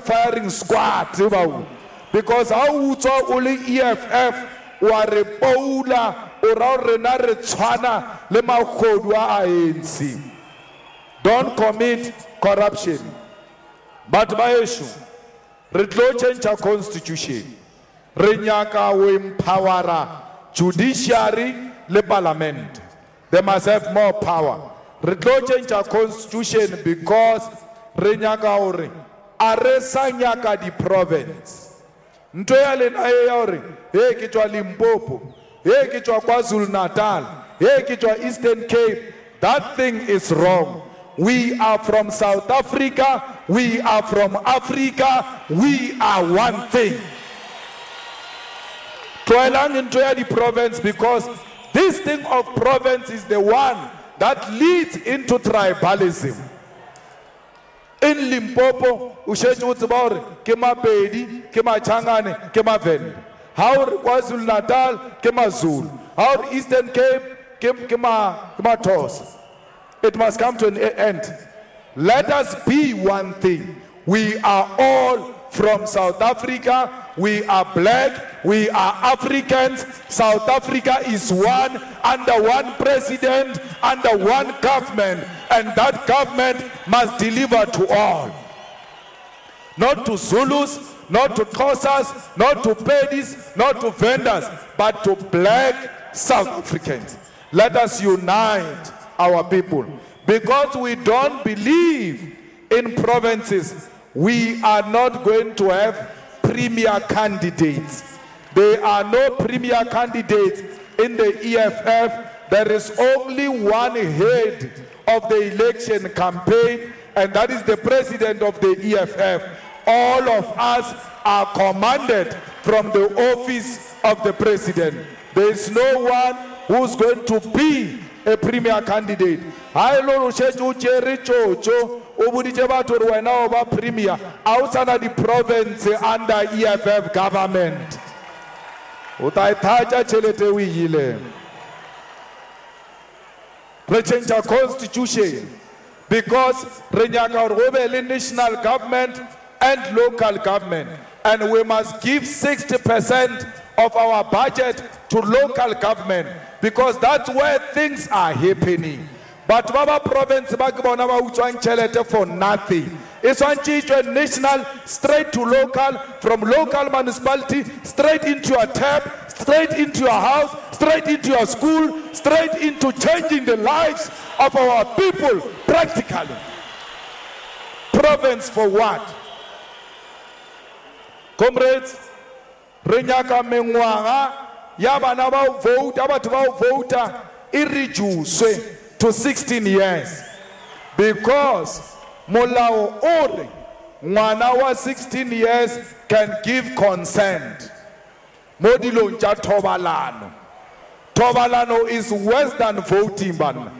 firing squad. Because how would only EFF or a pola or a chana lema kodwa ANC. Don't commit corruption. But by issue, retlo change our constitution. Renyaka we empower judiciary le parliament. They must have more power. Retlo change our constitution because renyaka ore aresa nyaka di province. Ntoya na yori, hey kichwa Limpopo, hey kichwa KwaZulu Natal, hey kichwa Eastern Cape. That thing is wrong. We are from South Africa, we are from Africa, we are one thing. Toelang into the province because this thing of province is the one that leads into tribalism. In Limpopo, ushetu utsibori, kema Pedi, kema Changane, kema Vende. How KwaZulu Natal, kema Zulu. How Eastern Cape, kema Tos. It must come to an end. Let us be one thing. We are all from South Africa. We are black. We are Africans. South Africa is one, under one president, under one government. And that government must deliver to all. Not to Zulus, not to Xhosas, not to Pedis, not to vendors, but to black South Africans. Let us unite our people. Because we don't believe in provinces, we are not going to have premier candidates. There are no premier candidates in the EFF. There is only one head of the election campaign, and that is the president of the EFF. All of us are commanded from the office of the president. There is no one who's going to be a premier candidate. I know Chocho, premier outside of the province under EFF government. We change our constitution because Renyaka national government and local government, and we must give 60% of our budget to local government because that's where things are happening. But Baba province for nothing. It's on national, straight to local, from local municipality, straight into your tap, straight into your house, straight into your school, straight into changing the lives of our people practically. Province for what? Comrades, re nyaka mengwaga ya bana ba vote, batho ba vota e reduce to 16 years because molao ore ngwana wa 16 years can give consent. Mo dilong tša thobalano. Thobalano is worse than voting ban.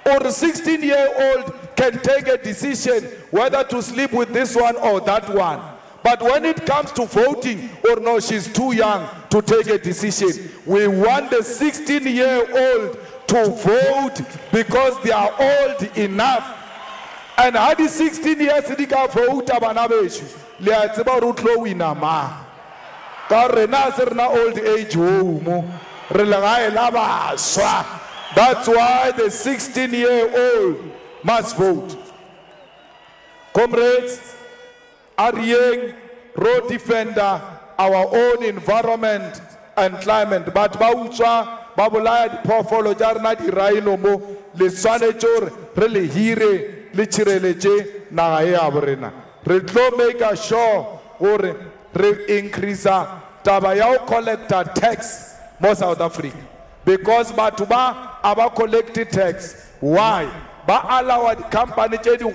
Or a 16-year-old can take a decision whether to sleep with this one or that one. But when it comes to voting, or no, she's too young to take a decision. We want the 16-year-old to vote because they are old enough. And had the 16 years they can vote abana beshu. Le a tseba ro tlo wina ma. Ka rena se rena old age home. Re le ga ela baswa. That's why the 16-year-old must vote. Comrades, Arieng, road defender, our own environment and climate. But Baucha, Babulaya, the Pofolo, Jarna, the Railomo, Le Sanechor, Rele Hire, Lichireleche, Naya Brena. Retlo make a show or increase Tabayao collector tax more South Africa. Because Batuba aba collected tax. Why? Ba allow the company to do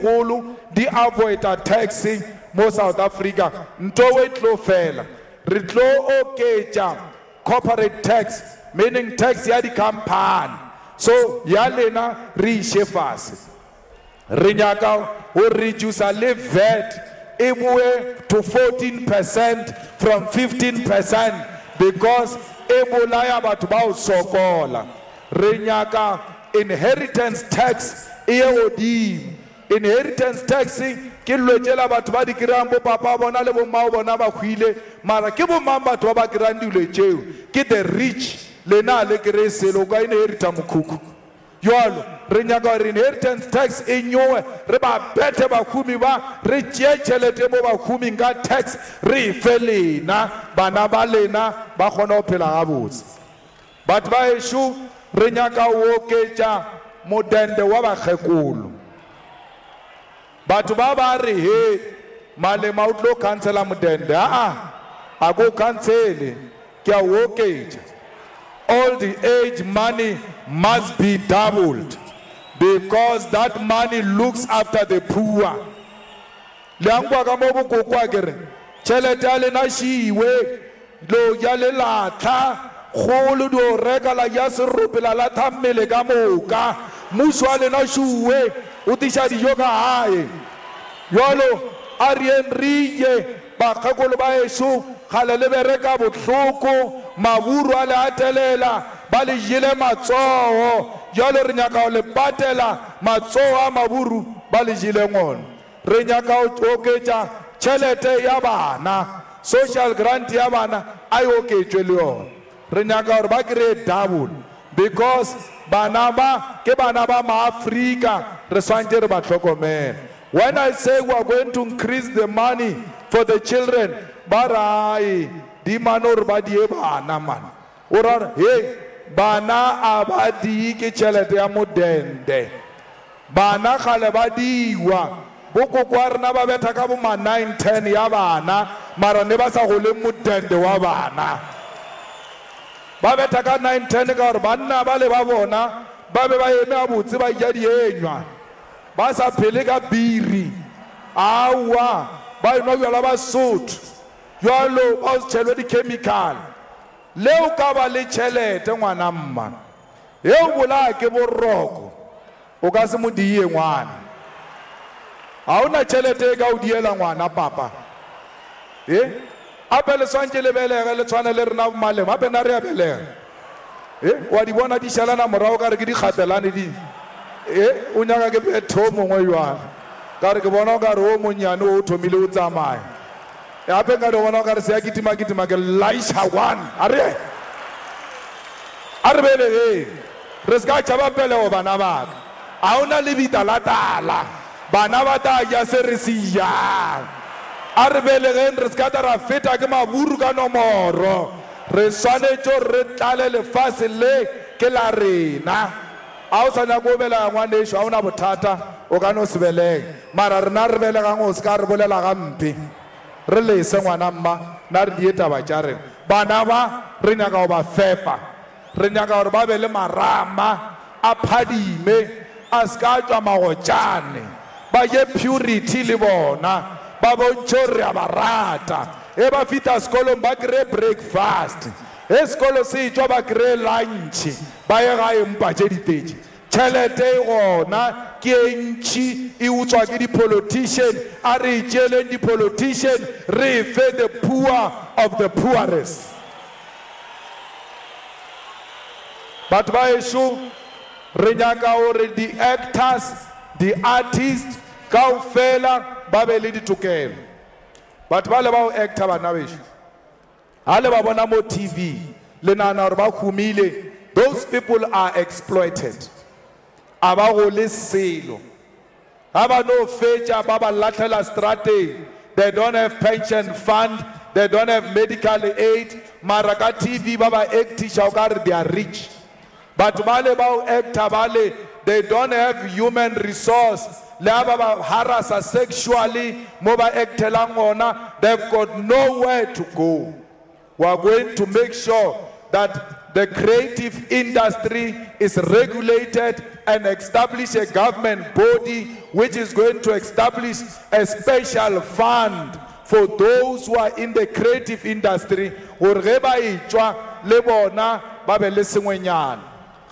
the avoid taxing more South Africa. Ntowe tlo fela. Ritlo okeja corporate tax, meaning tax ya the company. So yalena reshefas. Rinyaka will reduce a VAT to 14% from 15% because Ebolaya batubao sokola. Rinyaka inheritance tax EOD. Inheritance taxing kilojela batubadi kirambo papa bona le bo mau bona ba khwile mara ke bo mamba to ba kirandi le cheo ke the rich le na le krese lo ka inherita mukhuku yolo re nyaka re inheritance tax enyowe re ba bete ba khumi ba re tšetšhelete mo ba khumi nga tax re felena bana ba lena ba khona o phela gabotse but ba eshu re nyaka o oketša modende wa ba khekolo. But Baba he Malema outlo cancel mudende. I go cancel kya wokage. All the age money must be doubled because that money looks after the poor. Liangwa kamobu kokwagere. Cheletale na shiwe lo yale la tha kholo do regala yasrupela la thammele ka moka mushwale na shuwe utisha di yoga hae yolo arien riye ba khakolo ba eshu khalele bereka botlhoko maburu ale atelela ba le jile matsoho yolo re nyaka le patela matsoho a maburu ba le jile ngone re nyaka o oketsa chelete ya bana social grant ya bana ayo oketswe le yona re nyaka hore ba kre double because banaba ke banaba ma Africa re swantse re ba tlhokomela. When I say we are going to increase the money for the children barai di manor ba di bana man ora hey bana abadi ke chelete ya modende bana khale ba diwa boko kwa rena ba betha ka bo ma 9 10 ya bana mara ne ba sa go le modende wa bana ba betha ka 9 10 ka hore banna ba le ba bona ba be ba eme a botse ba ja dienywa ba sa phele ka biri awa ba ino yala ba sotho yalo ba tšhelwe di chemical leo ka ba le tšhelete ngwana mma eo bola ke boroko o ka se mo die ngwana a ona tšhelete ka o diela ngwana papa apele swantse le belege le tshwana le rena Malema ape na re a belega wa di bona di shalana morago ka re ke di kgatelane di o nyaka ke betho mongwe jwana ka re ke bona o ka re o monnyane o thomile o tsamaya ape ka re bona o ka re se ya kitima ke laisha one a re belege re se ka tšhaba pelego bana baka a ona le bita la tala bana ba ta ja se re se jang a re belegen re se ka ta ra feta ke maburu ka nomoro re swanetše re tlale lefase le ke la rena a o sa nyako o belega ngwanešo a o na bothata o ka no se belege mara rena re belegang o se ka re bolela gampe re lese ngwana mma na re dieta ba tjare bana ba re nyaka go ba fepa re nyaka gore ba be le marama a phadime a ska tswa magotjane ba je purity le bona ba bontshe re a ba rata e ba fita sekolong ba kry breakfast e sekolo se tswa ba kry lunch ba ye gae mpa tše ditetse tšhelete e gona ke e ntši e utswa ke di-politician a re tšeleng di-politician re fe the poor of the poorest. Batho ba ešo re nyaka gore di-actors di-artists kaofela ba be le ditokelo. Batho ba le ba o actor bana bešo ha le ba bona mo TV le nana gore ba humile, those people are exploited. Aba go le selo aba no fetša ba ba latlhela strateng, they don't have pension fund, they don't have medical aid, mara ka TV ba ba actisha o ka re they are rich. Batho ba le ba o actor ba le they don't have human resource, le aba ba harasa sexually mo ba actelang gona, they've got nowhere to go. We are going to make sure that the creative industry is regulated and establish a government body which is going to establish a special fund for those who are in the creative industry. Gore ba itwa le bona ba be le sengwenyana.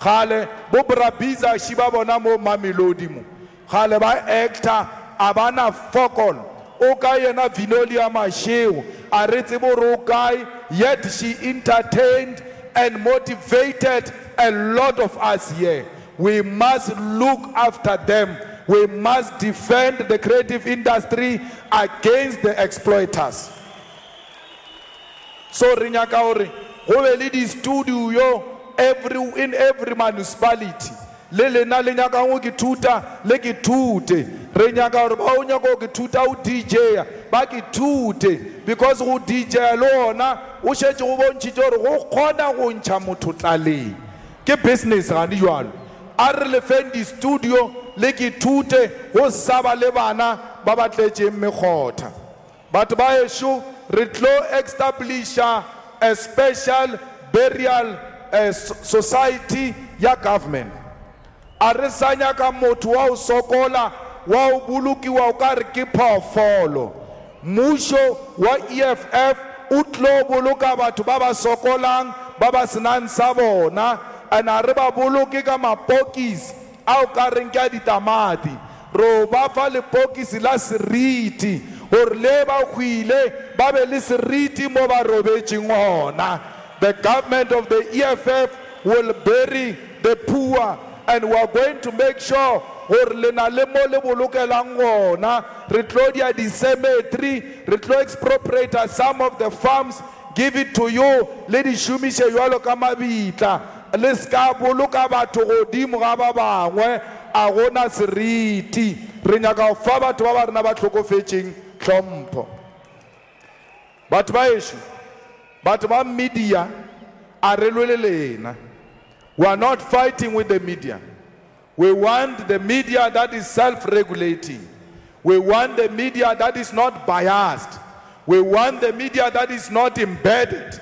Gale bo brabiza shiba bona mo Mamelodi mo. Gale ba actor abana fokol. O ka yena Vinoli ya Masheu a re tsebo ro kae, yet she entertained and motivated a lot of us here. We must look after them. We must defend the creative industry against the exploiters. So rinyaka ore go be le di studio yo in every municipality. Le lena le nyaka go ke tuta le ke tute. Re nyaka gore ba o nyaka go ke tuta o DJ ba ke tute, because go DJ lo ona o shetse go bontšhitše gore go kgona go ntšha motho tlaleng ke business ga di jalo. A re le feng di studio le ke tute go saba le bana ba ba tletšeng mekgotha. Batho ba ešo re tlo establisha a special burial society ya government. A re sa nyaka motho wa o sokola wa o bolokiwa o ka re ke phoofolo. Mmušo wa EFF o tlo boloka batho ba ba sokolang ba ba senang sa bona, ana re ba boloke ka mapokisi a o ka reng ke a ditamati, ro ba fa le pokisi la seriti gore le ba hwile ba be le seriti mo ba robetšeng gona. The government of the EFF will bury the poor, and we are going to make sure gore le na le mo le bolokelang gona. Re tlo dia di cemetery, re tlo expropriate some of the farms, give it to you, le di shumishe jwalo ka mabitla, le ska boloka batho godimo ga ba bangwe a gona seriti. Re nyaka go fa batho ba ba rena ba tlhokofetšeng tlhompho. Batho ba ešo, batho ba media a re lwele lena. We are not fighting with the media. We want the media that is self-regulating. We want the media that is not biased. We want the media that is not embedded.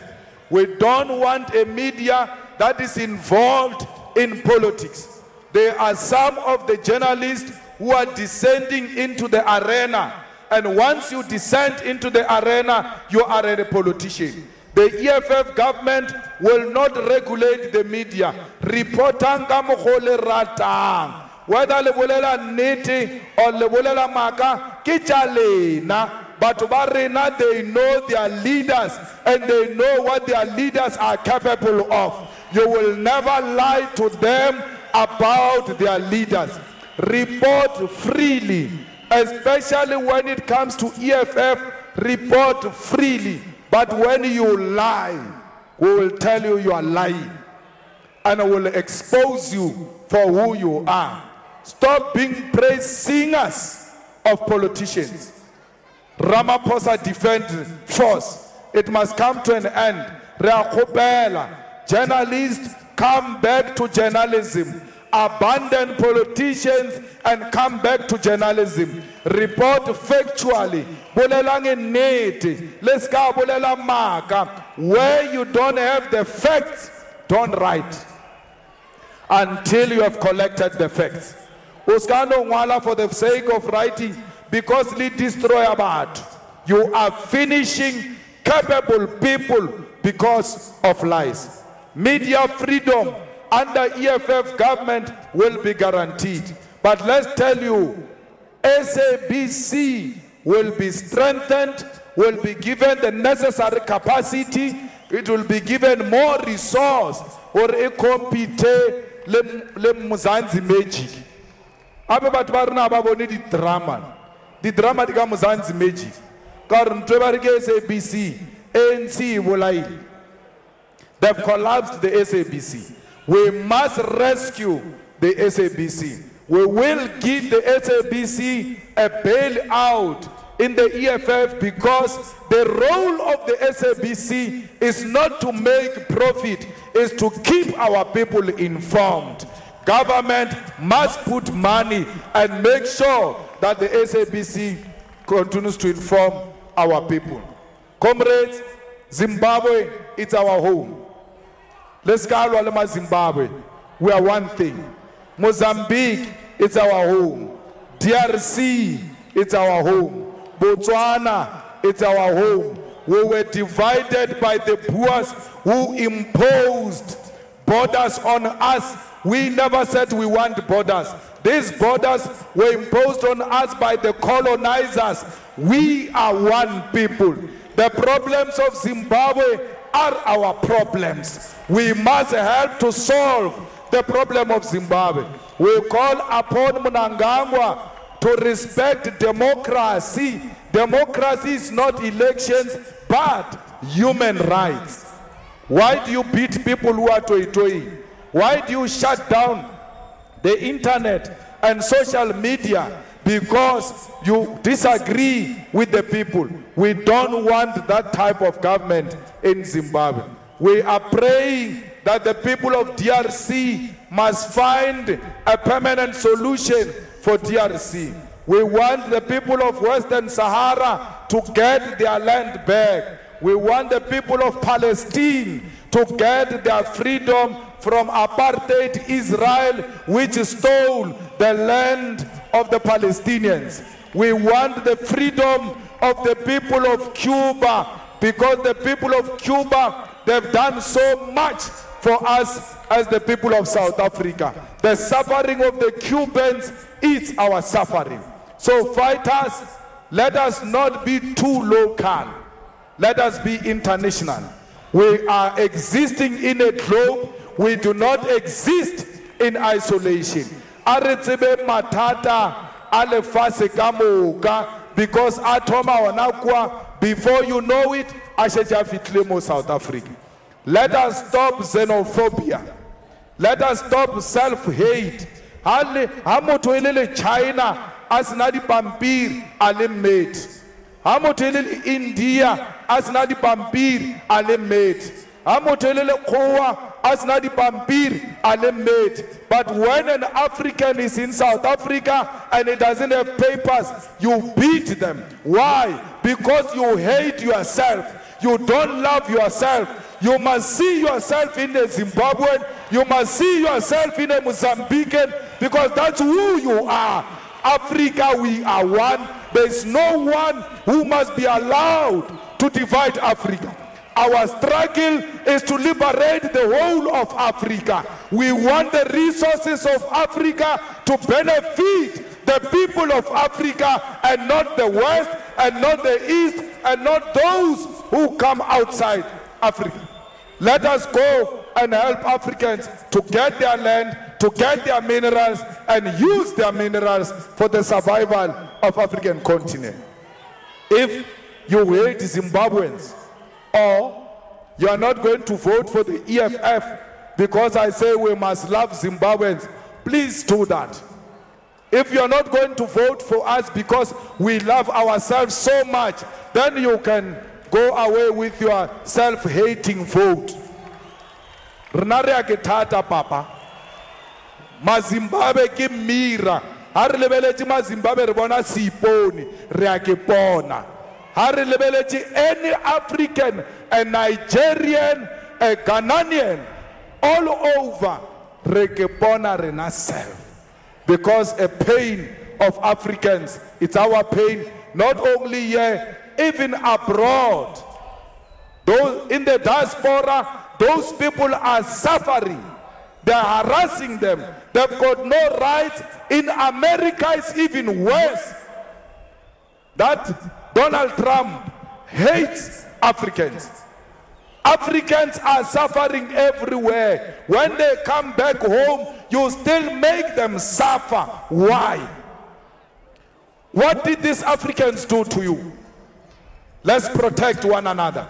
We don't want a media that is involved in politics. There are some of the journalists who are descending into the arena, and once you descend into the arena, you are a politician. The EFF government will not regulate the media. Reportang ka mogole ratang. Whether le bolela nnete or le bolela maka, ke tša lena. Batho ba rena, they know their leaders and they know what their leaders are capable of. You will never lie to them about their leaders. Report freely, especially when it comes to EFF, report freely. But when you lie, we will tell you you are lying and will expose you for who you are. Stop being praise singers of politicians. Ramaphosa defend force. It must come to an end. Journalists, come back to journalism. Abandon politicians and come back to journalism. Report factually. bolelang nnete, le ska bolela maka. Where you don't have the facts, don't write until you have collected the facts. Uskano ngwala for the sake of writing, because they destroy about. You are finishing capable people because of lies. Media freedom under EFF government will be guaranteed. But let's tell you, SABC will be strengthened, will be given the necessary capacity, it will be given more resource or a compete le Muzanzi magic. Abe bat barna baboni di drama. Di drama di ka Muzanzi magic. Karun trebarike SABC, ANC bolai. They've collapsed the SABC. We must rescue the SABC. We will give the SABC a bailout in the EFF, because the role of the SABC is not to make profit, is to keep our people informed. Government must put money and make sure that the SABC continues to inform our people. Comrades, Zimbabwe, it's our home. Let's go Zimbabwe. We are one thing. Mozambique, it's our home. DRC, it's our home. Botswana, it's our home. We were divided by the Boers who imposed borders on us. We never said we want borders. These borders were imposed on us by the colonizers. We are one people. The problems of Zimbabwe are our problems. We must help to solve the problem of Zimbabwe. We call upon Mnangagwa to respect democracy. Democracy is not elections, but human rights. Why do you beat people who are toy-toy? Why do you shut down the internet and social media? Because you disagree with the people. We don't want that type of government in Zimbabwe. We are praying that the people of DRC must find a permanent solution for DRC. We want the people of Western Sahara to get their land back. We want the people of Palestine to get their freedom from apartheid Israel, which stole the land of the Palestinians. We want the freedom of the people of Cuba, because the people of Cuba, they've done so much for us as the people of South Africa. The suffering of the Cubans is our suffering. So fighters, let us not be too local. Let us be international. We are existing in a globe. We do not exist in isolation. Aretsebe matata alefase kamoka, because atoma wanakwa, before you know it, asheja fitlemo South Africa. Let us stop xenophobia. Let us stop self-hate. Hamotoelele China asinadi pampir alimate. Hamotoelele India asinadi pampir alimate. Hamotoelele Kowa asinadi pampir alimate. But when an African is in South Africa and he doesn't have papers, you beat them. Why? Because you hate yourself. You don't love yourself. You must see yourself in a Zimbabwean. You must see yourself in a Mozambican, because that's who you are. Africa, we are one. There is no one who must be allowed to divide Africa. Our struggle is to liberate the whole of Africa. We want the resources of Africa to benefit the people of Africa, and not the West, and not the East, and not those who come outside Africa. Let us go and help Africans to get their land, to get their minerals, and use their minerals for the survival of African continent. If you hate Zimbabweans, or you are not going to vote for the EFF because I say we must love Zimbabweans, please do that. If you are not going to vote for us because we love ourselves so much, then you can go away with your self-hating vote. Renare aketata papa. Mazimbabwe ke mira. Har lebeletse Mazimbabwe re bona sipone re a ke bona. any African, a Nigerian, a Ghanaian, all over, because a pain of Africans, it's our pain, not only here, even abroad. Those in the diaspora, those people are suffering. They are harassing them. They've got no rights. In America, it's even worse. That Donald Trump hates Africans. Africans are suffering everywhere. When they come back home, you still make them suffer. Why? What did these Africans do to you? Let's protect one another.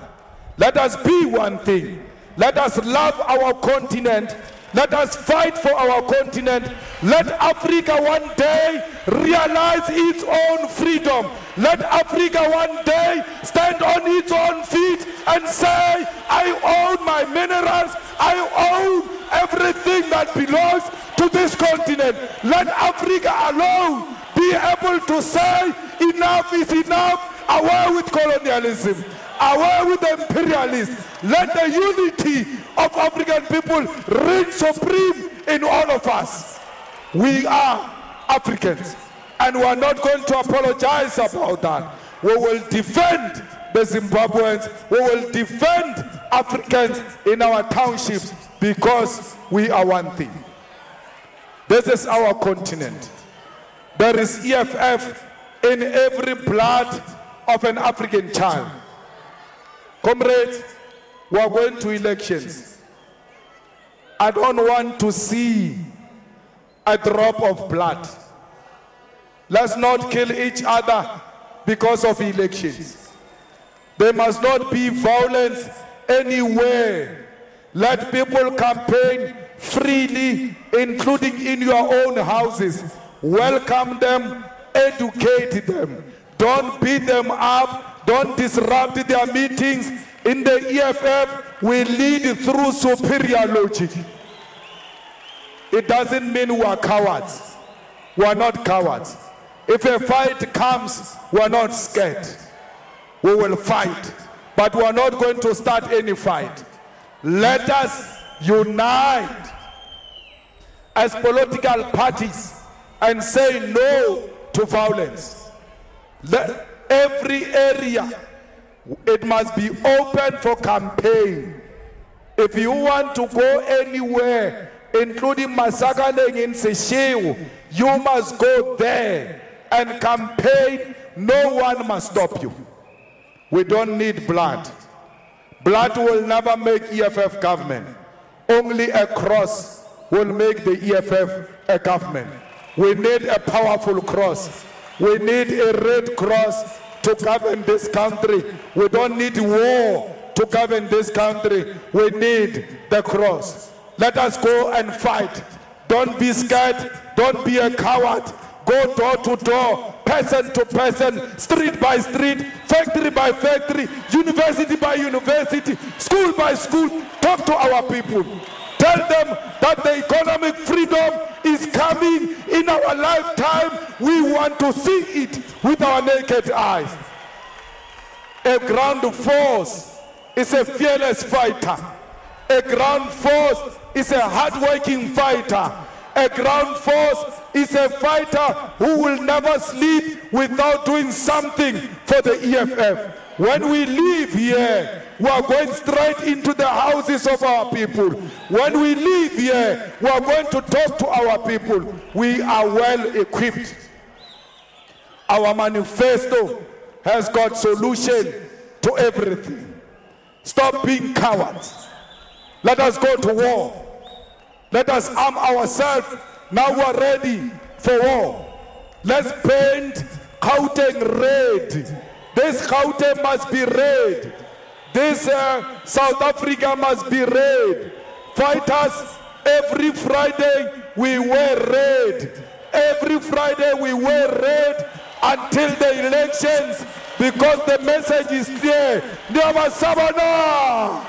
Let us be one thing. Let us love our continent. Let us fight for our continent. Let Africa one day realize its own freedom. Let Africa one day stand on its own feet and say, I own my minerals. I own everything that belongs to this continent. Let Africa alone be able to say, enough is enough. Away with colonialism. Away with the imperialists. Let the unity of African people reign supreme in all of us. We are Africans, and we are not going to apologize about that. We will defend the Zimbabweans. We will defend Africans in our townships because we are one thing. This is our continent. There is EFF in every blood of an African child. Comrades, we are going to elections. I don't want to see a drop of blood. Let's not kill each other because of elections. There must not be violence anywhere. Let people campaign freely, including in your own houses. Welcome them, educate them. Don't beat them up. Don't disrupt their meetings. In the EFF, we lead through superior logic. It doesn't mean we are cowards. We are not cowards. If a fight comes, we are not scared. We will fight. But we are not going to start any fight. Let us unite as political parties and say no to violence. Let every area, it must be open for campaign. If you want to go anywhere, including Masakaneng in Seychelles, you must go there and campaign. No one must stop you. We don't need blood. Blood will never make EFF government. Only a cross will make the EFF a government. We need a powerful cross. We need a red cross to govern this country. We don't need war to govern this country. We need the cross. Let us go and fight. Don't be scared. Don't be a coward. Go door to door, person to person, street by street, factory by factory, university by university, school by school. Talk to our people. Tell them that the economic freedom is coming in our lifetime. We want to see it with our naked eyes. A ground force is a fearless fighter. A ground force is a hard-working fighter. A ground force is a fighter who will never sleep without doing something for the EFF. When we leave here, we are going straight into the houses of our people. When we leave here, we are going to talk to our people. We are well equipped. Our manifesto has got solution to everything. Stop being cowards. Let us go to war. Let us arm ourselves. Now we are ready for war. Let's paint Gauteng red. This Gauteng must be red. This South Africa must be red. Fighters, every Friday we wear red. Every Friday we wear red until the elections, because the message is clear. Nyabasabana!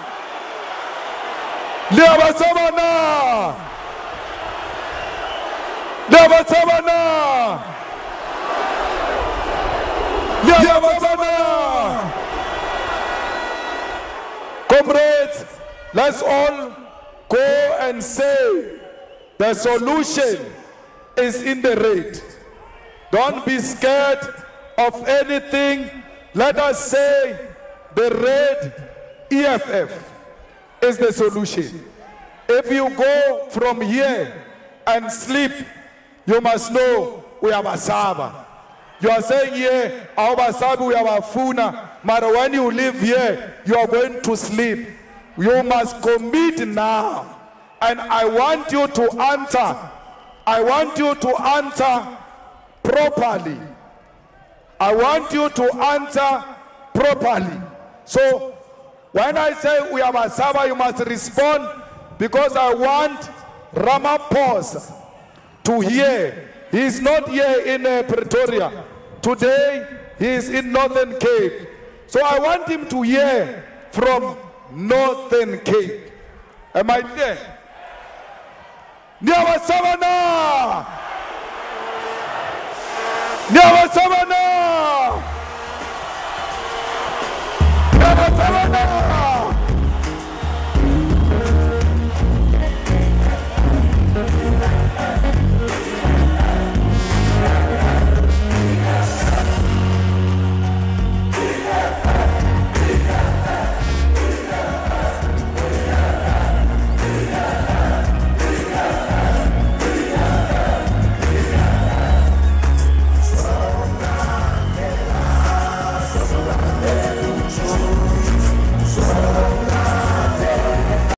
Nyabasabana! Nyabasabana! Nyabasabana! Comrades, let's all go and say the solution is in the red. Don't be scared of anything. Let us say the red EFF is the solution. If you go from here and sleep, you must know we have a Saba. You are saying here, our Basabi, we have a Funa. But when you live here, you are going to sleep. You must commit now. And I want you to answer. I want you to answer properly. I want you to answer properly. So, when I say we have a Saba, you must respond, because I want Ramaphosa to hear. He is not here in Pretoria. Today, he is in Northern Cape. So I want him to hear from Northern Cape. Am I there? Nyawasabana! Nyawasabana!